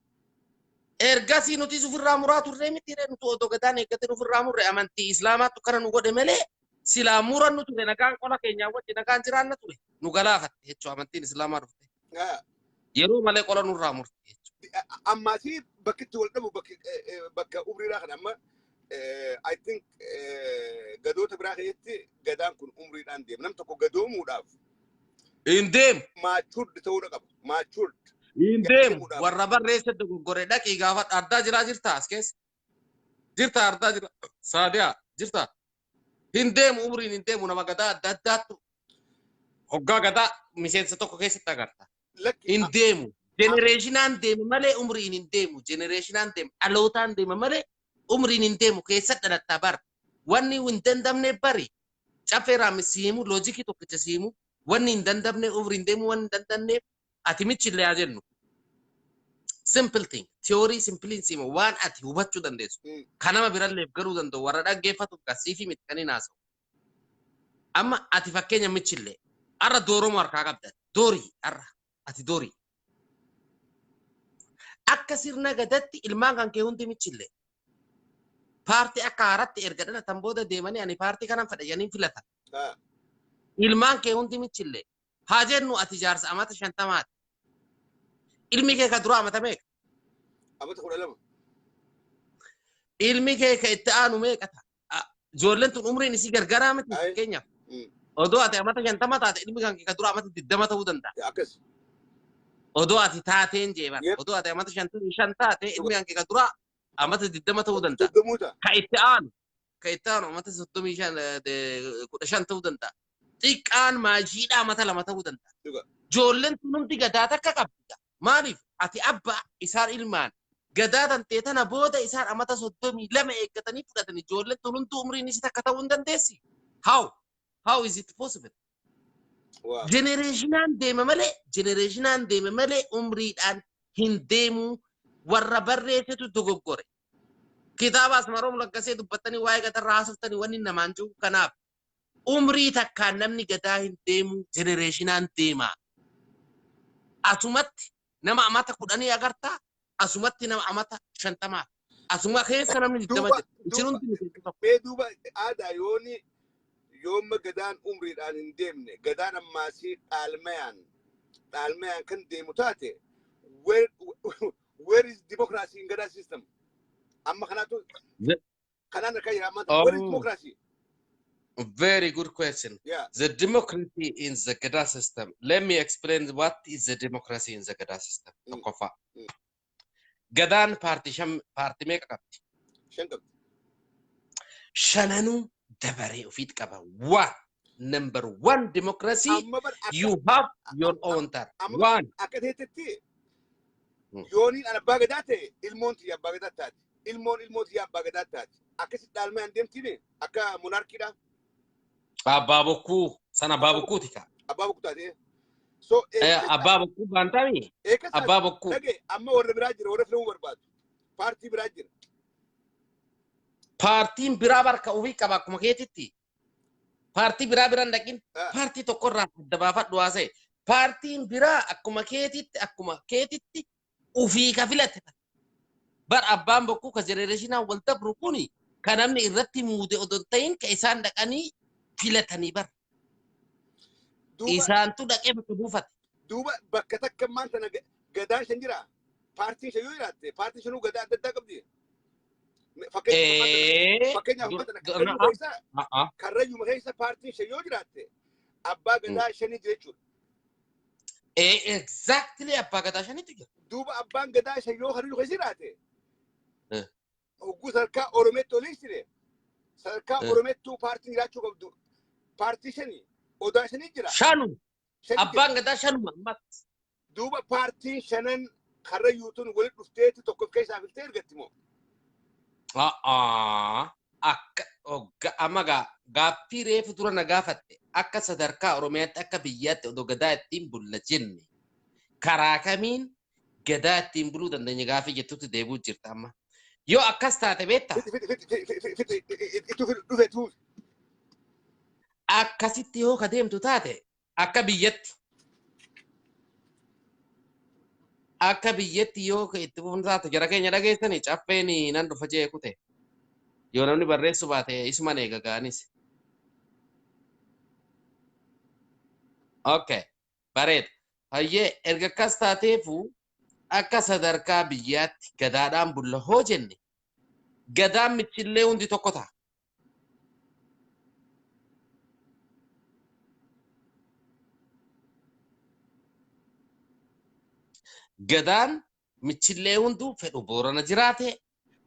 Ergasii nuti firraa muraa turre miti nuti otoo gadaan eeggate firraa murre amantii islaamaatu kana nu godhe malee silaa murannu ture nagaan qola keenyaa wajji nagaan jiraanna ture nu galaafatte jechuudha amantiin islaamaa dhufte. Yeroo malee qola nurraa murte jechuudha. Ammaasii bakki itti wal dhabu bakka umriidhaa kan amma I think gadoota biraa keessatti gadaan kun umriidhaan deema. Nam tokko gadoomuudhaaf hin deemu. Maachurd ta'uu qaba. Maachurd. Hin deemu. Warra barreesse dogoggore dhaqii gaafa ardaa jiraa jirta as keessa. Jirta ardaa jira. Saadiyaa jirta. Hin deemu umriin hin deemu nama gadaa adda addaattu. Hoggaa gadaa miseensa tokko keessatti agarta. Hin deemu. Genereeshinaan deema malee umriin hin deemu. Genereeshinaan deema. Dhalootaan deema malee umriin hin deemu keessatti dhalattaa bar. Wanni hin dandamne bari. Caffeeraa misiimu loojikii tokkicha siimu. Wanni hin dandamne umriin deemu wanni hin dandamne ati michillee haa jennu. Simple thing. Theory simple siimu waan ati hubachuu dandeessu. Kanama biralleef garuu danda'u warra dhaggeeffatuuf gasiifi miti kan hin haasa'u. Amma ati fakkeenya michillee. Arra dooromoo harkaa qabda. Doorii arra ati doorii. Akka sirna gadatti ilmaan kan kee hundi michillee. Paartii akka haaratti erga dhalatan booda deemanii ani paartii kanan fedhanii filatan. Ilmaan kee hundi michillee. Haa jennu ati jaarsa amata 50. Ilmi kee ka dura amata meeqa? Amata 12. Ilmi kee ka itti aanu meeqata? Ijoolleen tun umriin isii gargaraa miti fakkeenyaaf. Odoo ati amata 50 taate ilmi kan kee ka dura amata 20 ta'uu danda'a. Akkas. Odoo ati taateen jeeban. Odoo ati amata 55 taate ilmi kan kee ka dura amata 20 ta'uu danda'a. Ka itti aanu amata 35 ta'uu danda'a. Xiqqaan maashiidha amata 2 ta'uu danda'a. Ijoolleen tun hundi gadaa takka qabdi. Maaliif ati abbaa isaan ilmaan gadaa tantee tana booda isaan amata 32 eeggatanii fudhatanii ijoolleen tun hundi umriin isii takka ta'uu hin dandeessi. How is it possible? Genereeshinaan deema malee umriidhaan hin deemu warra barreessetu dogoggore. Kitaaba Asmaroom Laggasee dubbattanii waa'ee gadarraa haasoftanii wanni namaan jiru kanaaf umrii takkaan namni gadaa hin deemu genereeshinaan deema. Asumatti nama amata 10 agartaa asumatti nama amata 50. Asuma keessa namni 20 jira. Duuba aadaa yooma gadaan umriidhaan hin deemne gadaan ammaasii dhaalmayaan kan deemu taate where is democracy in Gada system? Amma kanaatu kanaan harkaa jira amma where is democracy? Very good question. Yeah. The democracy in the Gada system. Let me explain what is the democracy in the Gada system. Gadaan party meeqa qabdi? شنقب Shananuu dabaree ofiit qaba. One, number one democracy, أما بر you have your own turn. أما بر One. أكيد هتتي يونين أنا باقداتي المونت يا باقداتات المونت يا باقداتات أكيد دالما عندهم تيني أكا موناركي ده Abaabokuu sana abaabokuuti ka. أبابك تاتي so Abaabokuu baantami. إيكا سا Abaabokuu. لقي أما ورا براجر ورا فلو برباد بارتي براجر Paartiin biraa barka ofii qaba akkuma keetitti. Paartii biraa biraan dhaqin. Paartii tokkorraa adda baafadhu haasa'e. Paartiin biraa akkuma keetitti ofii ka filate. Bar abbaan bokkuu ka jenereeshinaan wal dabru kuni kan namni irratti muude odon ta'in ka isaan dhaqanii filatanii bar. Isaantu dhaqee bakka buufate. دوبا بكتك كمان تنا قدان شنجرا بارتي شيو يراتي بارتي شنو قدان ددا قبدي فكين كرجو مخيسا بارتي شيو يراتي أبا قدان شني جيتشو Exactly abbaa gadaa shanitu jira. دوبا أبان قدان شيو خرجو خيسي راتي وقو سركا أوروميتو ليسيري سركا أوروميتو بارتي يراتشو قبدو بارتي شني ودان شني جرا Shanu. Abbaan gadaa shanuma ammas. دوبا بارتي شنن خرجوتون ولد رفتيتي توقف كيسا فلتي رجعتمو Akka amma gaaffii reefu dura na gaafatte akka sadarkaa Oromiyaatti akka biyyaatti odoo gadaa ittiin bulla jenne karaa kamiin gadaa ittiin buluu dandeenya gaaffii jettutti deebuu jirta amma. Yoo akkas taate beektaa akkasitti yoo ka deemtu taate akka biyyatti yoo ka itti fufu taate jara keenya dhageessanii caffeen nan dhufa jee kute. Yoo namni barreessu baate isuma eega gaanis. Okay, bareeda. Hayyee erga akkas taateefu akka sadarkaa biyyaatti gadaadhaan bulla hoo jenne gadaan michillee hundi tokko ta'a. Gadaan michillee hunduu fedhu Boorana jiraate,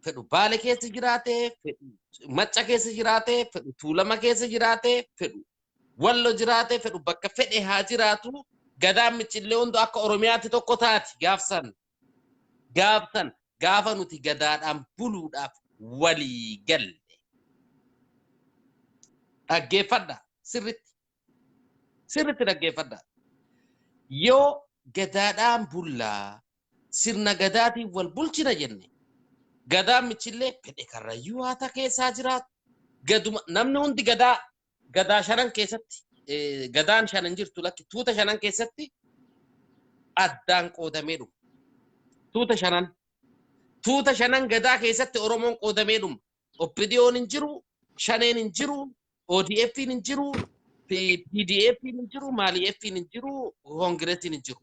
fedhu Baale keessa jiraate, fedhu Macca keessa jiraate, fedhu Tuulama keessa jiraate, fedhu Wallo jiraate, fedhu bakka fedhe haa jiraatu. Gadaan michillee hunduu akka Oromiyaatti tokko taati gaafsan. Gaafa nuti gadaadhaan buluudhaaf walii galle. Dhaggeeffadha sirritti dhaggeeffadha. Yoo gadaadhaan bullaa sirna gadaatiin wal bulchina jenne gadaan michillee fedhe karrayyuu haata keessaa jiraatu. Namni hundi gadaa shanan keessatti gadaan shanan jirtu lakki tuuta shanan keessatti addaan qoodamee dhuma. Tuuta shanan gadaa keessatti Oromoon qoodamee dhuma. Oppidiyoon hin jiru, shaneen hin jiru, ODF'n hin jiru, PDF'n hin jiru, MALIF'n hin jiru, Koongireesiin hin jiru.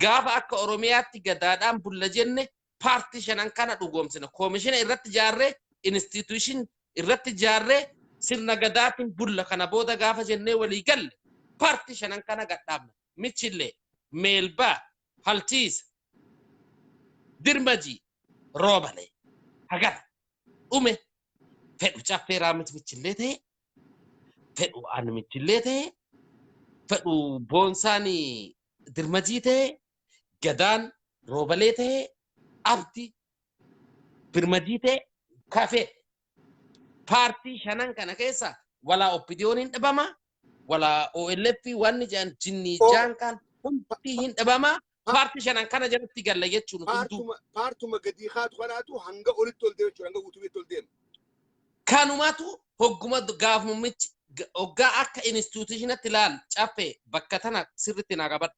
Gaafa akka Oromiyaatti gadaadhaan bulla jenne paartii shanan kana dhugoomsina. Koomishina irratti ijaarree, instituushin irratti ijaarree sirna gadaatiin bulla kana booda gaafa jennee walii galle paartii shanan kana gadhaabna. Michillee, Meelbaa, Halchiisa, Dirmajii, Roobalee, Hagara, Dhume, fedhu Caffee Raamit michillee ta'e, fedhu Aan michillee ta'e, fedhu Boonsaan Dirmajii ta'e, Gadaan Roobalee ta'e, Abdi Birmajii ta'e, Kafee. Paartii shanan kana keessa walaa Oppidiyoon hin dhabama, walaa OLF wanni jedhan jinnii jaankaan hundi hin dhabama. Paartii shanan kana jalatti galla jechuun hunduu. Paartuma gadii haatu kanaatu hanga olitti ol deemu hanga guutuutti ol deemu. Kanumatu hogguma gaafummichi hoggaa akka instituushinatti ilaal Caffee bakka tana sirriitti naa qabadha.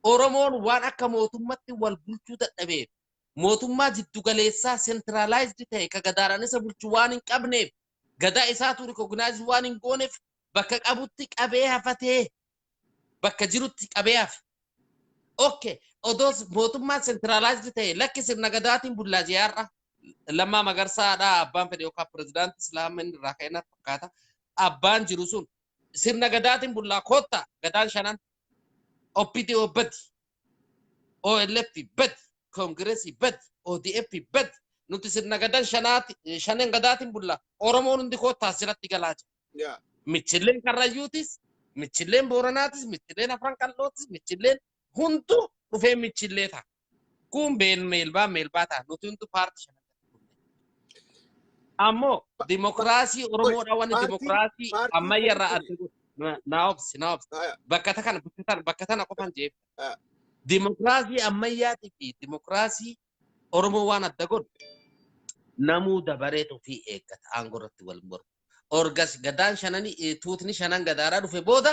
Oromoon waan akka mootummatti wal bulchuu dadhabeef mootummaa jiddugaleessaa sentralaayizdi ta'e ka gadaadhaan isa bulchu waan hin qabneef gadaa isaatu rikognaayiz waan hin gooneef bakka qabutti qabee hafatee bakka jirutti qabee hafe. Okay, odoos mootummaan sentralaayizdi ta'e lakki sirna gadaatiin bullaa jiyaarra Lammaa Magarsaadhaa abbaan fedhe yookaan pirezidaantii Islaamaan irraa ka'ee natti fakkaata. Abbaan jiru sun sirna gadaatiin bullaa koottaa gadaan shanan OPDO badi, OLF badi, Koongireesii badi, ODF badi. nuti sirna gadan shanen gadaatiin bulla oromoon hundi koottaa sirratti galaa jira. Yeah. Michilleen karrayyuutis, michilleen booranaatis, michilleen afran qal'ootis, michilleen hundu dhufee michillee ta'a. Kun meelbaa ta'a. Nuti hundu paartii shanan. Ammoo dimokiraasii oromoodha wanni dimokiraasii ammayyarraa adda godhu. Na obsi. Bakka tana qofan jeef. Dimokiraasii ammayyaatii fi dimokiraasii oromoo waan adda godhu namuu dabareetu fi eeggata aangoo irratti wal mormu. Orgas gadaan shananii tuutni shanan gadaaraa dhufe booda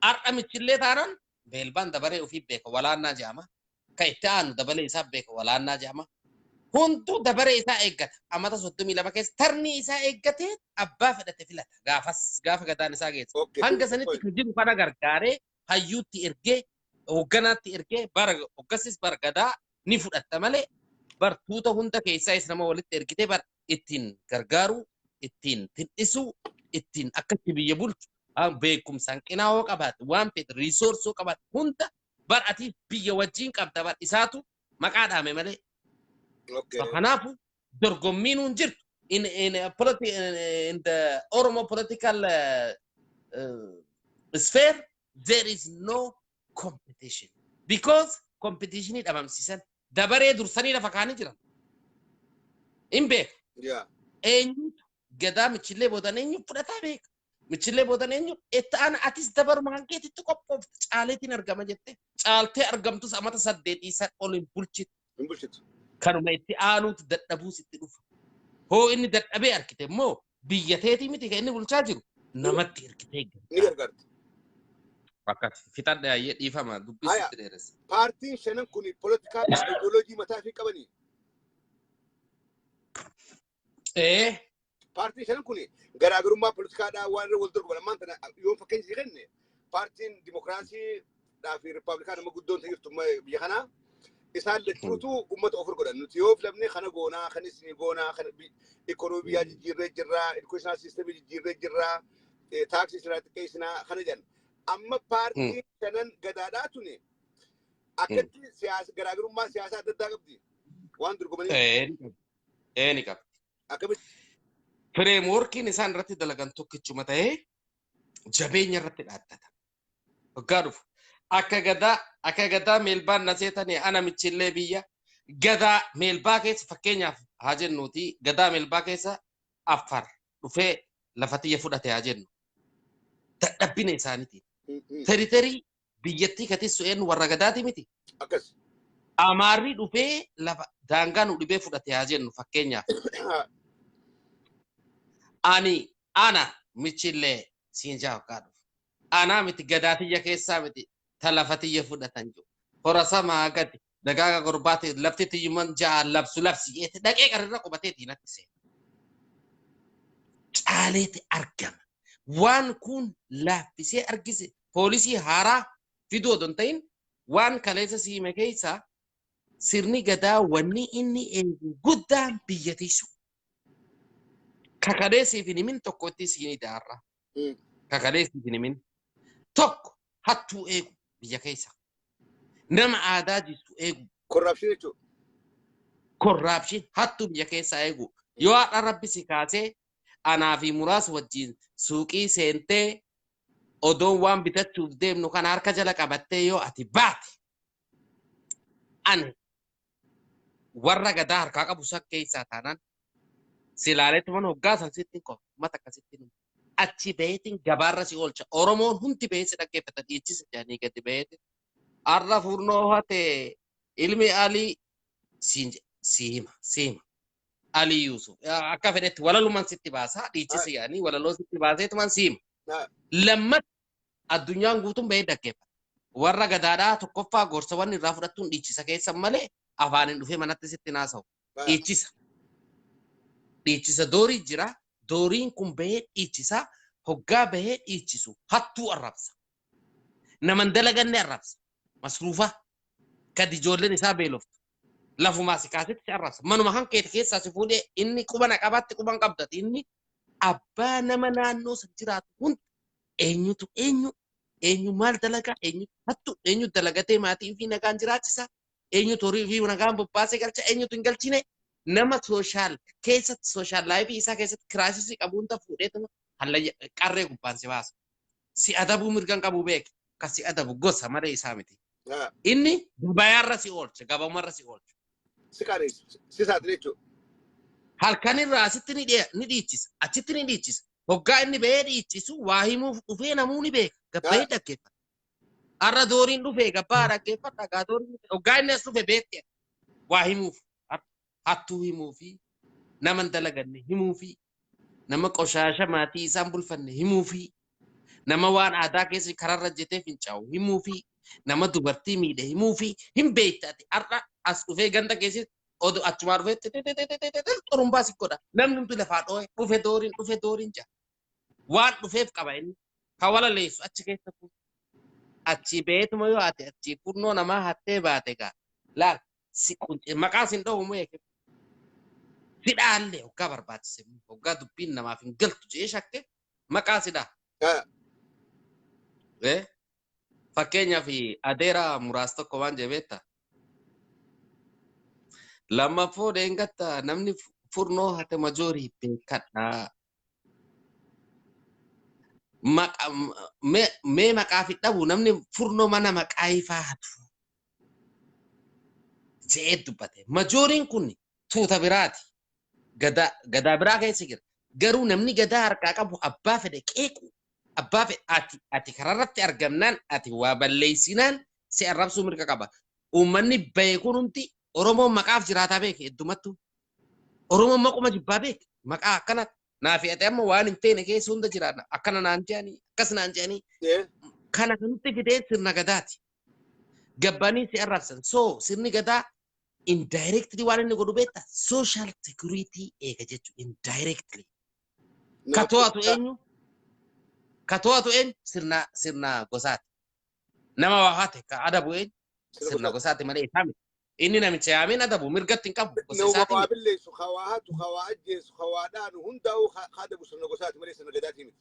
har'a michillee taanaan beelbaan dabaree ofii beeka walaannaa jedhama. Kan itti aanu dabalee isaa beeka walaannaa jedhama. Hunduu dabaree isaa eeggata. Amata 32 keessa tarni isaa eeggatee abbaa fedhate filata. Gaafa gadaan isaa geessa. Hanga sanitti kan jiru kana gargaaree hayyuutti ergee hoogganaatti ergee hoggassis bara gadaa ni fudhatta malee bartuuta hunda keessaa isa nama walitti ergitee bara ittiin gargaaru, ittiin tindhisuu, ittiin akkatti biyya bulchu beekumsaan qinaawoo qabaatu waan fedhe riisoorsoo qabaatu hunda bara ati biyya wajjin qabda bara isaatu maqaa dhaame malee. Kanaafu dorgommiin hin jirtu. In the Oromo political sphere, there is no competition. Because competition is dhabamsiisan. Dabaree dursanii lafa kaanii jiran. Hin beeku. Eenyutu gadaa michillee boodan eenyu fudhataa beeka. Michillee boodan eenyu itti aana atis dabaruma kan keetitti qophoofte caaleetiin argama jette. Caaltee argamtus amata 8 isaa ol hin bulchitu. Kanuma itti aanuutu dadhabuus itti dhufa. Hoo inni dadhabee arkite immoo biyya teetii miti kan inni bulchaa jiru namatti ergitee ni gargaarti. Akkati fixadha ayyee dhiifama dubbisutti dheeressa. Paartiin shanan kun poolitikaal ideoloojii mataa fi qabanii. Paartiin shanan kun garaagarummaa poolitikaadhaa waan irra wal dorgoman ammaan tana yoo fakkeenya kenne paartiin dimokiraasiidhaa fi riippaabilikaa nama guddoon jirtu biyya kanaa. Isaan lachuutu uummata ofir godhan nuti yoo filamne kana goonaa kanis ni goonaa kana ikoonomiyaa jijjiirree jirraa edukeeshinaal siisteemii jijjiirree jirraa taaksii sirraa xiqqeessinaa kana jedhan amma paartiin shanan gadaadhaa tuni akkatti garaagarummaa siyaasaa adda addaa qabdi waan dorgomanii. Ni qabdi. Akkamitti fireemworkiin isaan irratti dalagan tokkichuma ta'ee jabeenya irratti dhaabbata. Waggaa dhufu. Akka gadaa meelbaan naseetanii ana michillee biyya gadaa meelbaa keessa fakkeenyaaf haa jennuuti gadaa meelbaa keessa Afar dhufee lafa tiyya fudhate haa jennu. Dadhabbina isaaniitiin. Teriterii biyyattii katissu eenyu warra gadaati miti. Amaarri dhufee lafa daangaa nu dhibee fudhate haa jennu fakkeenyaaf. Ana michillee siinjaa waggaa dhufu. Ana miti gadaatiyya keessaa miti. Talafatiyya fudhatan jiru. Horasa maagati dagaaga gorbaate lafti tiyyuman ja'a labsi jeete dhaqee qarrirra qubatee diinatti seena. Caaleeti argama. Waan kun laaffisee argise poolisii haaraa fiduu odoo hin ta'in waan kaleessa siime keessaa sirni gadaa wanni inni eegu guddaan biyya tiisu. Kakadeessiif hin himin tokko itti siinii daarraa. Kakadeessiif hin himin tokko hattuu eegu. Biyya keessa nama aadaa jirtu eegu. Korraapshin jechuudha. Korraapshin hattuu biyya keessa eegu. Yoo haadha rabbi si kaasee anaa fi muraasa wajjin suuqii seentee odoon waan bitachuuf deemnu kana harka jala qabattee yoo ati baate ani warra gadaa harkaa qabu san keessaa taanaan silaaleetti mana hoggaa san sittiin qofa mata akkasitti nuti. Achi beetiin gabaarra si oolcha. Oromoon hundi beesi dhaggeeffata dhiichisa jedhanii gadi beetiin. Arra furnoo hate ilmi Alii siima. Alii Yusuf. Akka fedhetti walalumaan sitti baasaa dhiichisa jedhanii walaloo sitti baaseetumaan siima. Lammata addunyaan guutuun bahee dhaggeeffata. Warra gadaadhaa tokkoffaa gorsawwan irraa fudhattuun dhiichisa keessa malee afaaniin dhufee manatti sitti naasa'u. Dhiichisa doorii jira. Dooriin kun bahee dhiichisaa hoggaa bahee dhiichisu hattuu arrabsa. Naman dalaganne arrabsa. Masruufaa gadi ijoolleen isaa beeloftu. Lafumaa si kaasitti si arrabsa. Manuma hankeeti keessaa si fuudhee inni qubana qabaatti quban qabdati. Inni abbaa nama naannoo san jiraatu hundi eenyu maal dalagaa eenyu dalagatee maatii fi nagaan jiraachisa eenyu horii fi nagaan bobbaasee galcha eenyutu hin galchine nama keessatti sooshaal laayifii isaa keessatti kiraasisii qabuun fuudheetuma halla qarree gubbaan si baasa. Si adabuu mirgan qabu beek ka si adabu gosa malee isaa miti. Inni gabayaarra si oolcha gabamarra si oolcha. Si qaaneessu si saaxileechuu. Halkanirraa asitti ni dhiichisa achitti ni dhiichisa. Hoggaa inni bahee dhiichisu waa himuuf dhufee namuu ni beeka gabbahee dhaggeeffata. Arra dooriin dhufee gabbaa dhaggeeffata dhagaa dooriin hoggaa inni as dhufe beektee waa himuuf hattuu himuufi nama hin dalaganne himuufi nama qoshaasha maatii isaan bulfanne himuufi nama waan aadaa keessa kararra jetee fincaa'u himuufi nama dubartii miidhe himuufi hin beektaati arra as dhufee ganda keessatti odu achumaa dhufee xurumbaa si godha namni hundi lafaa dhufe dooriin jaa waan dhufeef qaba inni ka wala leessu achi keessa kun achi beetuma yoo ate achi furnoo namaa hattee baate gaa laal si maqaa sin dha'u meeke si dhaallee hoggaa barbaachise hoggaa dubbiin namaaf hin galtu jee shakke maqaa si dhaa. Fakkeenyaaf adeera muraasa tokko waan jebeetta. Lammaffoo deengatta namni furnoo hate majoorii beekadha. Mee maqaa fi dhabu namni furnoo mana maqaa ifaa hatu. Jee dubbate. Majooriin kun tuuta biraati. Gadaa biraa keessa jira. Garuu namni gadaa harkaa qabu abbaa fedhe qeequ. Abbaa fedhe ati kararratti argamnaan ati waa balleessinaan si arrabsuu mirga qaba. Uummanni beekuun hundi Oromoon maqaaf jiraataa beeke heddumattu. Oromoon maquma jibbaa beeke. Maqaa akkana naa fe'ate amma waan hin feene keessa hunda jiraanna. Akkana naan jedhanii akkas naan jedhanii. Kana kanutti fidee sirna gadaati. Gabbanii si arrabsan. So sirni gadaa indirectly waan inni godhu beektaa social security eega jechuudha indirectly. Kato'atu eenyu? Kato'atu eenyu? Sirna gosaati. Nama waa hate ka adabu eenyu? Sirna gosaati malee isaa miti. Inni namicha yaameen adabu mirgatti hin qabu. Nama waa billeessu hawaa hatu hawaa ajjeessu hawaa dhaanu hundaa'uu adabu sirna gosaati malee sirna gadaati miti.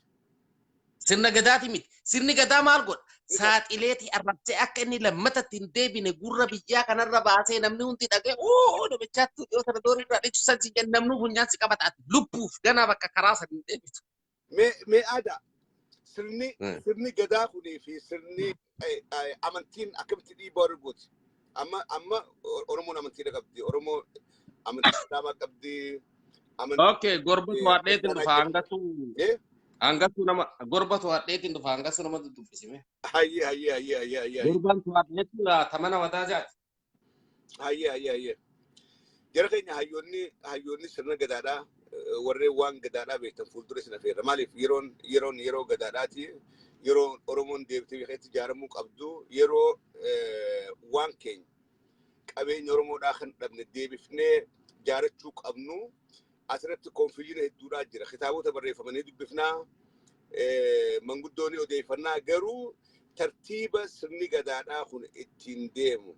Sirna gadaati miti. Sirni gadaa maal godha? Saaxileeti arrabsee akka inni lammatatti hin deebine gurra biyyaa kanarra baasee namni hundi dhagee namichaatti yoo sana doorii irraa dhiichu sansi jenna namni funyaan si qabataati lubbuuf ganaa bakka karaa sana hin deebitu. Mee aadaa sirni gadaa kunii fi sirni amantiin akkamitti dhiibbaa argooti. Amma Oromoon amantiidha qabdi. Oromoo amantii Islaamaa qabdi. Okay, gorbatu hadheetiin dhufa hangatu nama gorbatu hadheetiin dhufa hangatu nama dubbisime. Hayye. Gorbatu hadheetiin tamana mataa jaati. Hayye. Jara keenya hayyoonni sirna gadaadhaa warreen waan gadaadhaa beektan fuuldura isin affeerra. Maaliif yeroo gadaadhaati yeroo Oromoon deebitee beekatti ijaaramuu qabdu yeroo waan keenya qabeenya Oromoodhaa kan dhabne deebifnee ijaarachuu qabnu asirratti konfiyyiina hedduudhaa jira. Kitaabota barreeffamanii dubbifnaa manguddoonni odeeffannaa garuu tartiiba sirni gadaadhaa kun ittiin deemu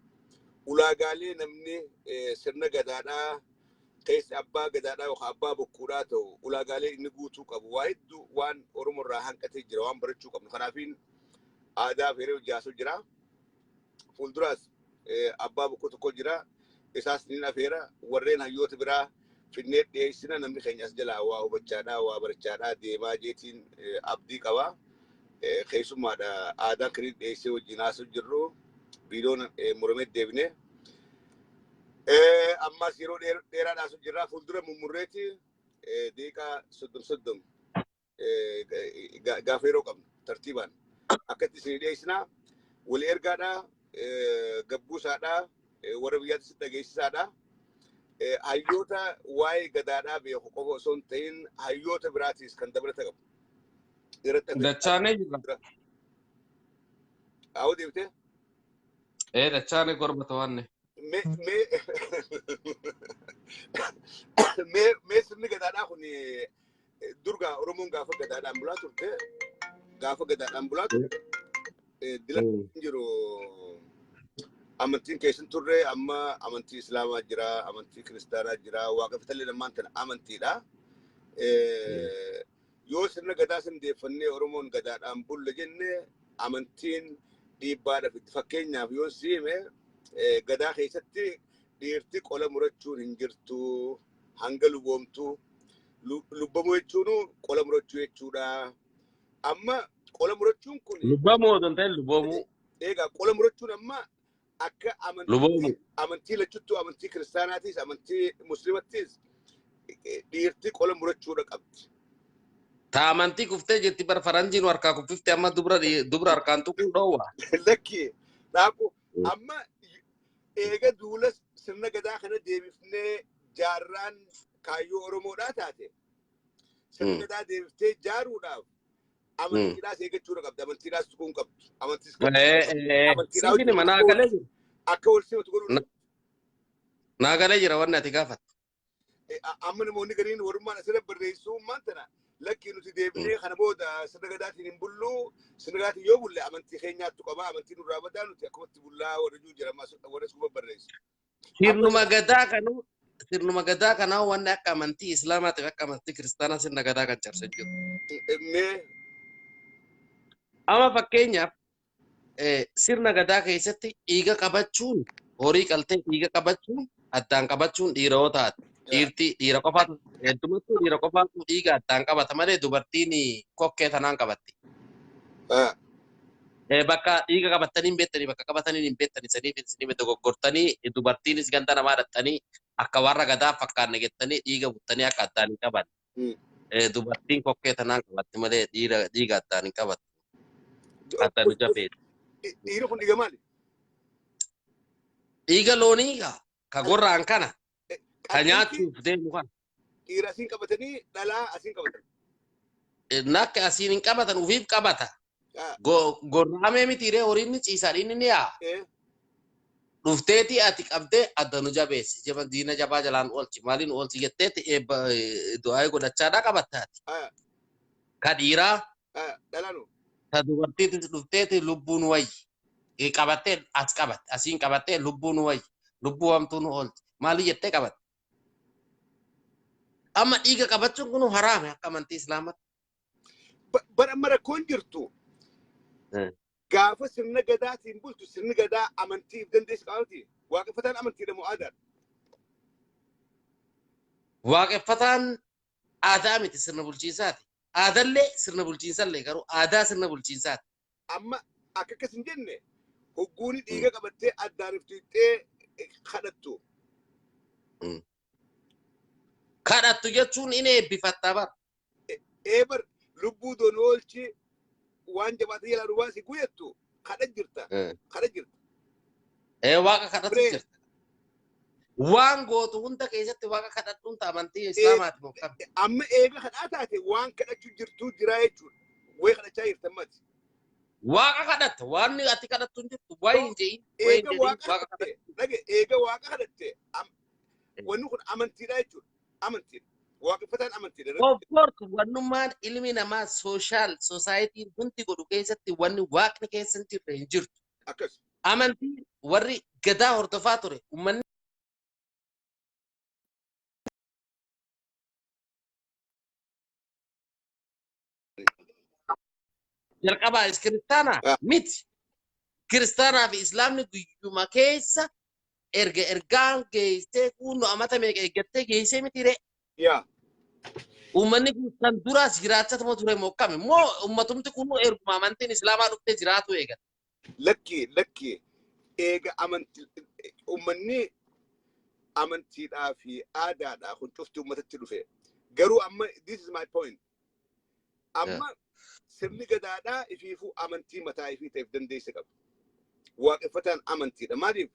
ulaagaalee namni sirna gadaadhaa keessa abbaa gadaadhaa yookaan abbaa bokkuudhaa ta'u ulaagaalee inni guutuu qabu waa hedduu waan Oromoo irraa hanqatee jira waan barachuu qabnu. Kanaafiin aadaa fi hiree ijaasuu jira. Fuulduraas abbaa bokkuu tokko jira. Isaas ni afeera warreen hayyoota biraa finnee dhiyeessina namni keenya as jalaa waa hubachaadhaa waa barachaadhaa deemaa jeetiin abdii qaba. Keessummaadha aadaa kiriin dhiyeessee wajjin haasa'u jirru viidiyoon muramee deebine. Ammas yeroo dheeraadhaas jirra fuuldura mummurreeti deeqaa 30 gaafa yeroo qabnu tartiibaan akkatti isin dhiyeessinaa walii ergaadhaa gabbuusaadhaa warra biyyaattis dhageessisaadhaa. Hayyoota waa'ee gadaadhaa beeku qofa osoo hin ta'in hayyoota biraatiis kan dabalata qabu. Dachaanee jirra. Haa deebitee? Dachaanee gorbata waanne. Mee sirni gadaadhaa kun durgaa Oromoon gaafa gadaadhaan bulaa turte gaafa gadaadhaan bulaa turte dilatti jiru. Amantiin keessan turre amma amantii Islaamaa jira, amantii Kiristaanaa jira, waaqeffatallee namaan tana amantiidha. Yoo sirna gadaa sandeeffannee Oromoon gadaadhaan bulla jenne amantiin dhiibbaadhaaf itti fakkeenyaaf yoo siime gadaa keessatti dhiirti qola murachuun hin jirtu hanga luboomtu lubbamoo jechuun qola murachuu jechuudha. Amma qola murachuun kun Lubbamoo don ta'e lubboomu. egaa qola murachuun amma akka Luboomu. amantii lachuttuu amantii kiristaanaatis amantii musliimattis dhiirti qola murachuudha qabdi. Taamantii kuftee jirti bar faranjiin harkaa kuffifte amma dubra harkaan tuquun dhoowwa. Lakki dhaabu amma eega duula sirna gadaa kana deebifnee jaarraan kaayyoo Oromoodhaa taate sirna gadaa deebiftee jaaruudhaaf amantiidhaas eeggachuudha qabdi. Amantiidhaas tuquun qabdi. Siifini manaa galee jiru. Akka wal simatu godhuudha. Naa galee jira wanni ati gaafattu. Amma namoonni gariin warummaan asirra barreessuu maantana lakki nuti deebinee kana booda sirna gadaatiin hin bullu sirna gadaatiin yoo bulle amantii keenyaattu qaba amantii nurraa badaa nuti akkumatti bullaa warra juu jira warra suba barreessu. Sirnuma gadaa kanaa wanni akka amantii islaamaatiif akka amantii kiristaanaa sirna gadaa kan cabsan jiru. Amma fakkeenyaaf sirna gadaa keessatti dhiiga qabachuun horii qaltee dhiiga qabachuun addaan qabachuun dhiiroo taate. Dhiira qofaatu heddumattuu dhiira qofaatu dhiiga addaan qabata malee dubartiin kokkee tanaan qabatti. Bakka dhiiga qabatanii hin beektanii bakka qabatanii hin beektanii saniif dogoggortanii dubartiinis ganda namaa dhattanii akka warra gadaa fakkaanne jettanii dhiiga buttanii akka addaan hin qaban. Dubartiin kokkee tanaan qabatti malee dhiiga addaan hin qabattu. Addaan nu jafeeti. Dhiirri kun dhiiga maali? Dhiiga loonii ka gorraan kana. Kan nyaachuuf deemu kan. Dhiira asiin qabatanii dhalaa asiin qabatan. Nakka asiin hin qabatan ufiif qabata. Gorraamee mitiiree horiin ni ciisaa inni ni yaa. Dhufteeti ati qabdee adda nu jabeessi. Diina jabaa jalaan oolchi. Maaliin oolchi jetteeti du'aa godhachaadhaa qabattaati. Ka dhiiraa. Dhalaanu. Ta dubartiitis dhufteeti lubbuun wayyi. Qabattee as qabatte. Asiin qabattee lubbuun wayyi. Lubbuu hamtuun oolchi. Maali jettee qabatte? Amma dhiiga qabachuun kun haraame akka amantii islaamaatti. Bara amma rakkoon jirtu gaafa sirna gadaatiin bultu sirni gadaa amantiif dandeessi qabaati. Waaqeffataan amantiidha moo aadaadha? Waaqeffataan aadaa miti sirna bulchiinsaati. Aadaallee sirna bulchiinsallee garuu aadaa sirna bulchiinsaati. Amma akka akkas hin jenne hogguuni dhiiga qabattee addaan iftiittee kadhattu. Kadhattu jechuun inni eebbifatta bara. Eebar lubbuu doon oolchi waan jabaatee jalaa dhubaa si guyettu kadhat jirta. Kadhat jirta. Waaqa kadhatu jirta. Waan gootu hunda keessatti waaqa kadhatuun amantii islaamaati moofame. Amma eega kadhaa taate waan kadhachuu jirtuu jiraa jechuudha. Way kadhachaa jirtan mati. Waaqa kadhatta waan ati kadhattu hin jirtu wayi hin jedhin. Eega waaqa kadhatte. Eega waaqa kadhatte. Wanni kun amantiidha jechuudha. Amantiidha. Waaqeffataan amantiidha. Of course wannummaan ilmi namaa sooshaal soosaayitiin hundi godhu keessatti wanni waaqni keessa hin jirre hin jirtu. Akkas. Amantii warri gadaa hordofaa ture uummanni. Jalqabaa kiristaanaa miti. Kiristaanaa fi islaamni guyyuma keessa ergaan geessee kunoo amata meeqa eeggattee geessee mitiire. Yaa. Uummanni kun kan duraas jiraachaa ture moo akkami moo uummatumti kunoo erguma amantiin islaamaa dhuftee jiraatu eegata. Lakki eega amantii uummanni amantiidhaa fi aadaadhaa kun cufti uummatatti dhufe. Garuu amma this is my point. Amma sirni gadaadhaa ifiifuu amantii mataa ifii ta'eef dandeessa qabu. Waaqeffataan amantiidha. Maaliif?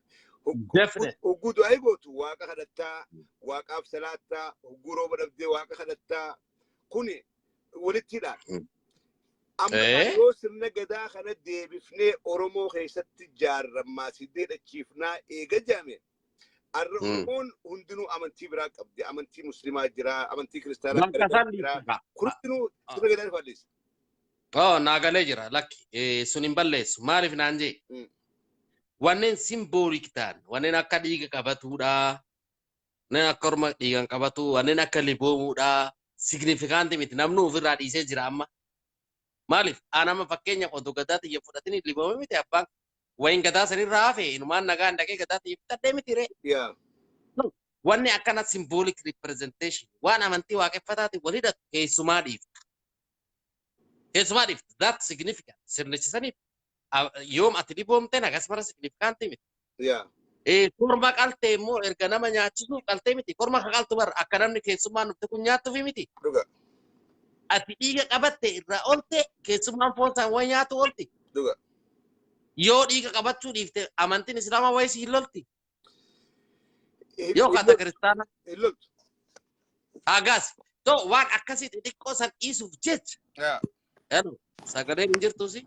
Hogguu du'aa gootu waaqa kadhattaa, waaqaaf salaattaa, hogguu rooba dhabdee waaqa kadhattaa kuni walittidha. Amma yoo sirna gadaa kana deebifnee Oromoo keessatti jaarrammaasiddee dhachiifnaa eega jaame arra Oromoon hundinuu amantii biraa qabdi. Amantii musliimaa jira, amantii kiristaanaa jira. Hundinuu sirna gadaa falleessa. Naagalee jira lakki sun hin balleessu maaliif naan jee wanneen simboolik ta'an wanneen akka dhiiga qabatuudha wanneen akka orma dhiigan qabatu wanneen akka liboomuudha signifikaanti miti namni ofirraa dhiisee jira amma maaliif anama fakkeenya oduu gadaa xiyya fudhatanii liboome miti abbaan wayin gadaa sanirraa hafe inumaan nagaan dhaqee gadaa xiyya fudhadhee miti ree wanni akkana symbolic representation waan amantii waaqeffataati walidha keessumaa dhiif that significant sirnichisaniif yoom ati dhiboomte nagas mara significant miti korma qaltee immoo erga nama nyaachisuu qaltee miti korma qaltu bar akka namni keessumaa nufte kun nyaattuuf miti ati dhiiga qabatte irraa olte keessumaan foonsaan way nyaatu olti yoo dhiiga qabachuu dhiifte amantiin islaamaa way si lolti yoo kata kiristaana agas to waan akkasii xixiqqoo san dhiisuuf jecha sagaleen hin jirtuusi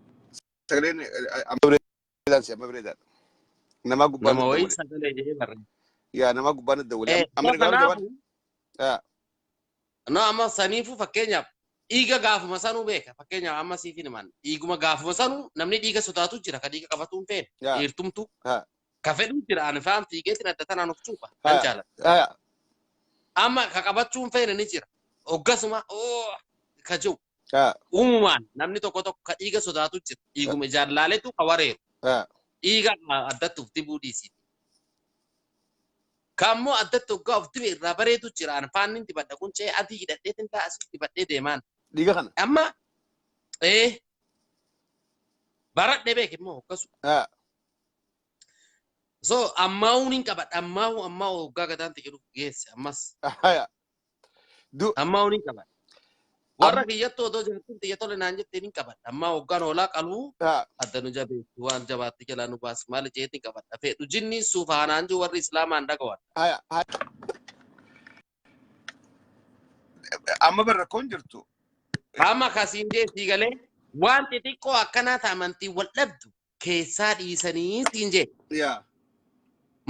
sagaleen amma bireedaan nama gubbaan nama wayii sagalee jedhee barre yaa nama gubbaan dawwalee amma gaafan no amma saniifu fakkeenyaaf dhiiga gaafuma sanuu beeka fakkeenyaaf amma siifin himan dhiiguma gaafuma sanuu namni dhiiga sodaatu jira ka dhiiga qabatuun feene dhiirtumtu ka fedhu jira ani faan fiigeetiin adda tanaan of cuuba kan jaalladha amma ka qabachuun feene ni jira hoggasuma ka jiru umumaan namni tokko ka dhiiga sodaatu jira dhiiguma jaallaletu ka wareeru dhiiga addatti of dibuu dhiisi kammoo addatti hoggaa of dibe irraa bareetu jira ani faanni dibadha kun cee adii hidhadheetiin taa'as dibadhee deemaan dhiiga kana amma baradhe beek immoo hoggasu so ammaa'uun hin qabadha ammaa'u hoggaa gadaanti jedhu geesse ammas ammaa'uun hin qabadha warra kiyyattu odoo jirtuun xiyya tole naan jettee hin qabadha ammaa hoggaan hoolaa qaluu adda nu jabeessu waan jabaatti jalaa nu baas maal jeetiin qabadha fedhu jinni suufaanaan jiru warri islaamaan dhagawan amma barrakkoon jirtu amma kasiin jeesii galee waan xixiqqoo akkanaa amantii wal dhabdu keessaa dhiisaniitiin jee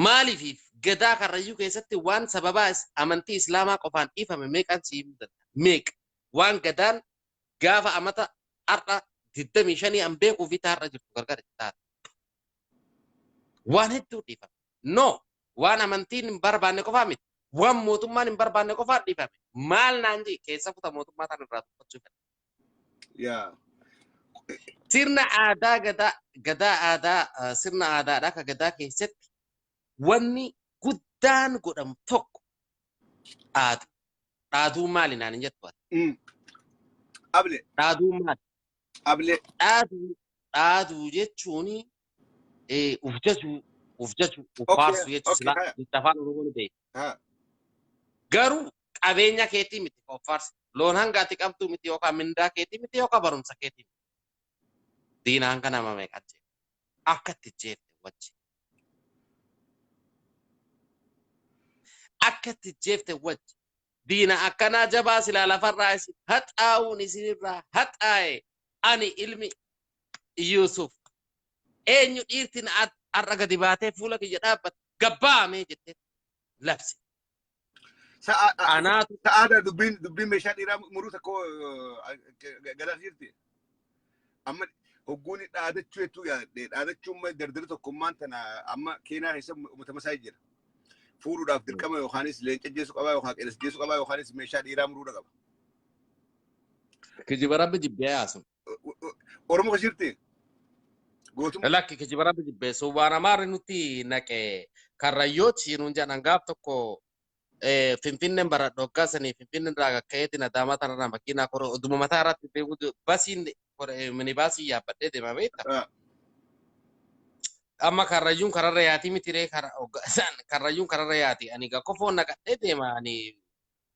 maaliif gadaa karrayyuu keessatti waan sababaa amantii islaamaa qofaan dhiifame meeqan siimuu danda'a meeqa waan gadaan gaafa amata har'a 25 an beekuu fi taarra jirtu gargar taate waan hedduu dhiifame no waan amantiin hin barbaanne qofaa miti waan mootummaan hin barbaanne qofaa dhiifame maal naan jee keessa futa mootummaa tan irraa tuffachuu fedha sirna aadaa gadaa aadaa sirna aadaadhaa ka gadaa keessatti wanni guddaan godhamu tokko dhaaduu maali naan hin jettu able dhaaduu maali able dhaaduu jechuun uf faarsu jechuu silaa itti afaan oromoon beeku garuu qabeenya keetii miti of faarsu loon hangaati qabdu miti yookaan mindaa keetii miti yookaan barumsa keetii miti diinaan kana mamee qajeelcha akka itti jeefte wajji akka itti jeefte wajji diina akkanaa jabaa silaa lafarraa isin haxaa'uun isinirraa haxaa'e ani ilmi Yusuf eenyu dhiirtiin har'a gadi baatee fuula kiyya dhaabbate gabbaamee jettee labsi. Anaatu sa'aada dubbiin meeshaa dhiiraa muruu tokko gadaa jirti. Amma hogguun dhaadachuu hedduu yaadde dhaadachuun dardara tokkummaan tana amma keenyaa keessa uummata isaa jira. Fuudhuudhaaf dirqama yookaanis leenca jeessu qabaa yookaan qenes jeessu qabaa yookaanis meeshaa dhiiraa muruudha qaba. Kijiba rabbi jibbee yaasu. Oromoo ka jirti. Lakki kijiba rabbi jibbee waan amaarri nuti naqee karrayyooti nuun jedhan gaaf tokko Finfinneen baradhu hoggaasanii Finfinneen irraa ka'eetiin adaamaa tanarraa makiinaa koroo oduma mataa irratti basiin minibaasii yaabbadhee deema beekta. Amma karrayyuun kararra yaati mitiree karrayyuun kararra yaati ani ga kofoon naqadhee deema ani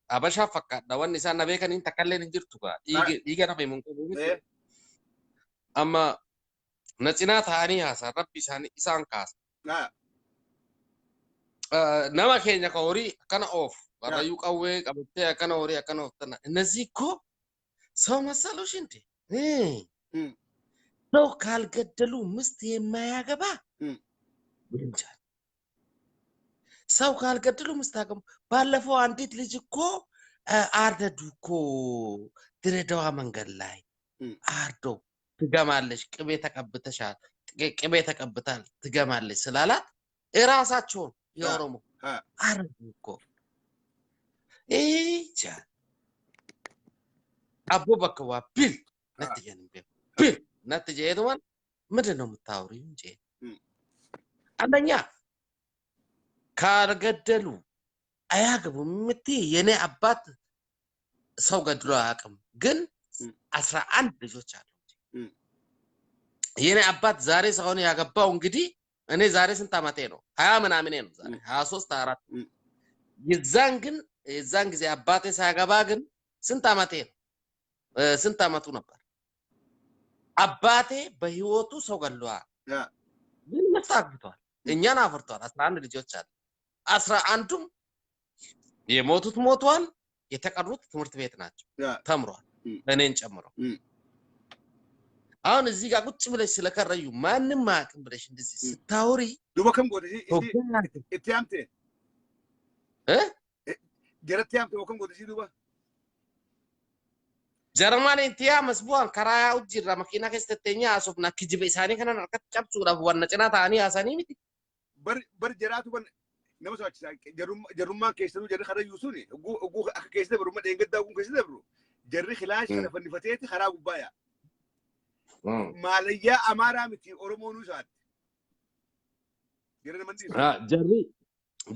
abashaa fakkaadha wanni isaan na beekaniin takkallee hin jirtu gaa dhiiga nafe mun qabu miti. Amma na cinaa ta'anii haasaa rabbi isaan kaasa. Nama keenya ka horii akkana oof karrayyuu qawwee qabattee akkana horii akkana ooftana እነዚህ እኮ ሰው መሰሎሽ እንዴ ሰው ካልገደሉ ምስት የማያገባ ወንጀል ሰው ካልገደሉ ምስት አገቡ ባለፈው አንዲት ልጅ እኮ አርደዱ እኮ ድሬዳዋ መንገድ ላይ አርዶ ትገማለች ቅቤ ተቀብተሻል ቅቤ ተቀብታል ትገማለች ስላላት እራሳቸውን የኦሮሞ አርዱ እኮ እጃ አቦ በከዋ ቢል ነትየን ቢል ነትየን ምንድን ነው የምታወሪው እንጂ አንደኛ ካልገደሉ አያገቡም የምትይ የኔ አባት ሰው ገድሎ አያውቅም፣ ግን 11 ልጆች አሉ። የኔ አባት ዛሬ ሰውን ያገባው እንግዲህ እኔ ዛሬ ስንት ዓመቴ ነው? 20 ምናምን ነው ዛሬ 23 24 የዛን ጊዜ አባቴ ሳያገባ ግን ስንት ዓመቴ ነው? ስንት ዓመቱ ነበር? አባቴ በህይወቱ ሰው ገድሏል፣ ግን መፍታ አግብቷል፣ እኛን አፍርቷል። 11 ልጆች አሉ። 11ዱም የሞቱት ሞቷል፣ የተቀሩት ትምህርት ቤት ናቸው ተምሯል፣ እኔን ጨምሮ። አሁን እዚህ ጋር ቁጭ ብለሽ ስለከረዩ ማንም ማቅም ብለሽ እንደዚህ ስታወሪ ዱበከም ጎደጂ እትያምቴ ጀረትያምቴ ወከም ጎደጂ ዱባ ጀርማን እንቲያ መስቡን ከራያ ውጅራ መኪና ከስተተኛ አሶፍና ክጅበ ኢሳኒ ከነን አርከት ጨብሱራ ወነ ጭና ታኒ አሳኒ ሚቲ በር ጀራቱ በን ነመሳች ጀሩማ ከስተኑ ጀር ከረዩ ሱኒ እጉ ከስተ ብሩ መደ እንገዳው ከስተ ብሩ ጀሪ ኺላሽ ከፈንፈቴት ከራ ጉባያ ማለያ አማራ ሚቲ ኦሮሞኑ ሳት ጀረን መንዲ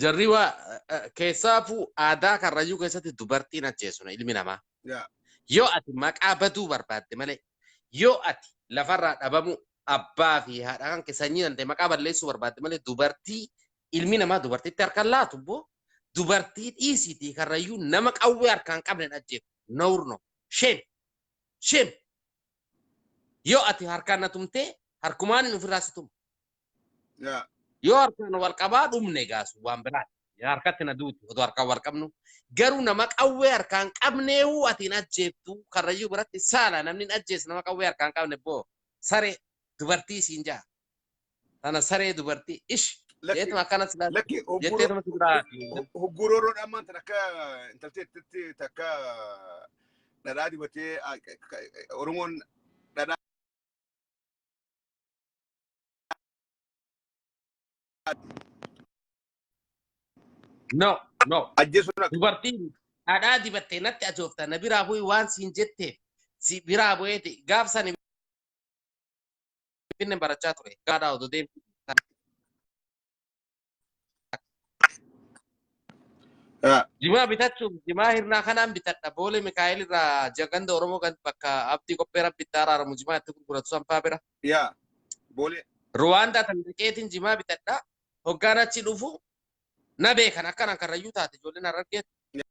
ጀሪዋ ከሳፉ አዳ ከራዩ ከሰት ዱበርቲና ጀሱና ኢልሚናማ yoo ati maqaa baduu barbaadde malee yoo ati lafarraa dhabamu abbaa fi haadha kan keessanii danda'e maqaa balleessuu barbaadde malee dubartii ilmi namaa dubartiitti harkaan laatu boo dubartii dhiisiitii karrayyuu nama qawwee harkaan qabne ajjeefu nawurno shem yoo ati harkaan na tumtee harkumaan hin ofirraa si tumu yoo harkaan wal qabaa dhumne gaasu waan biraa harkatti na duuti otoo harkaan wal qabnu garuu nama qawwee harkaan qabneewu atiin ajjeeftu karrayyuu biratti saala namni ajjees nama qawwee harkaan qabne boo saree dubartii siin jaa tana saree dubartii ish jeetuma akkana silaatu jetteetuma sibiraa hoggurooroon ammaan tan akka intalteetti takka dhadhaa dibatee oromoon dhadhaa no ajjeesuna dubartiin dhadhaa dibattee natti ajoofta na biraa bu'ii waan siin jetteef si biraa bu'eeti gaafsan finne barachaa ture gaadhaa odoo deemtu jimaa bitachuuf jimaa hirnaa kanaan bitadha boole mikaa'el irraa jaganda oromoo kan bakka abdii qophee rabbitti araaramu jimaa itti gurguratu sanfaa bira boole ruwaandaa tan dhaqeetiin jimaa bitadha hoggaan achi dhufu na beekan akkanaan karrayyuu taate ijoolleen harargeetti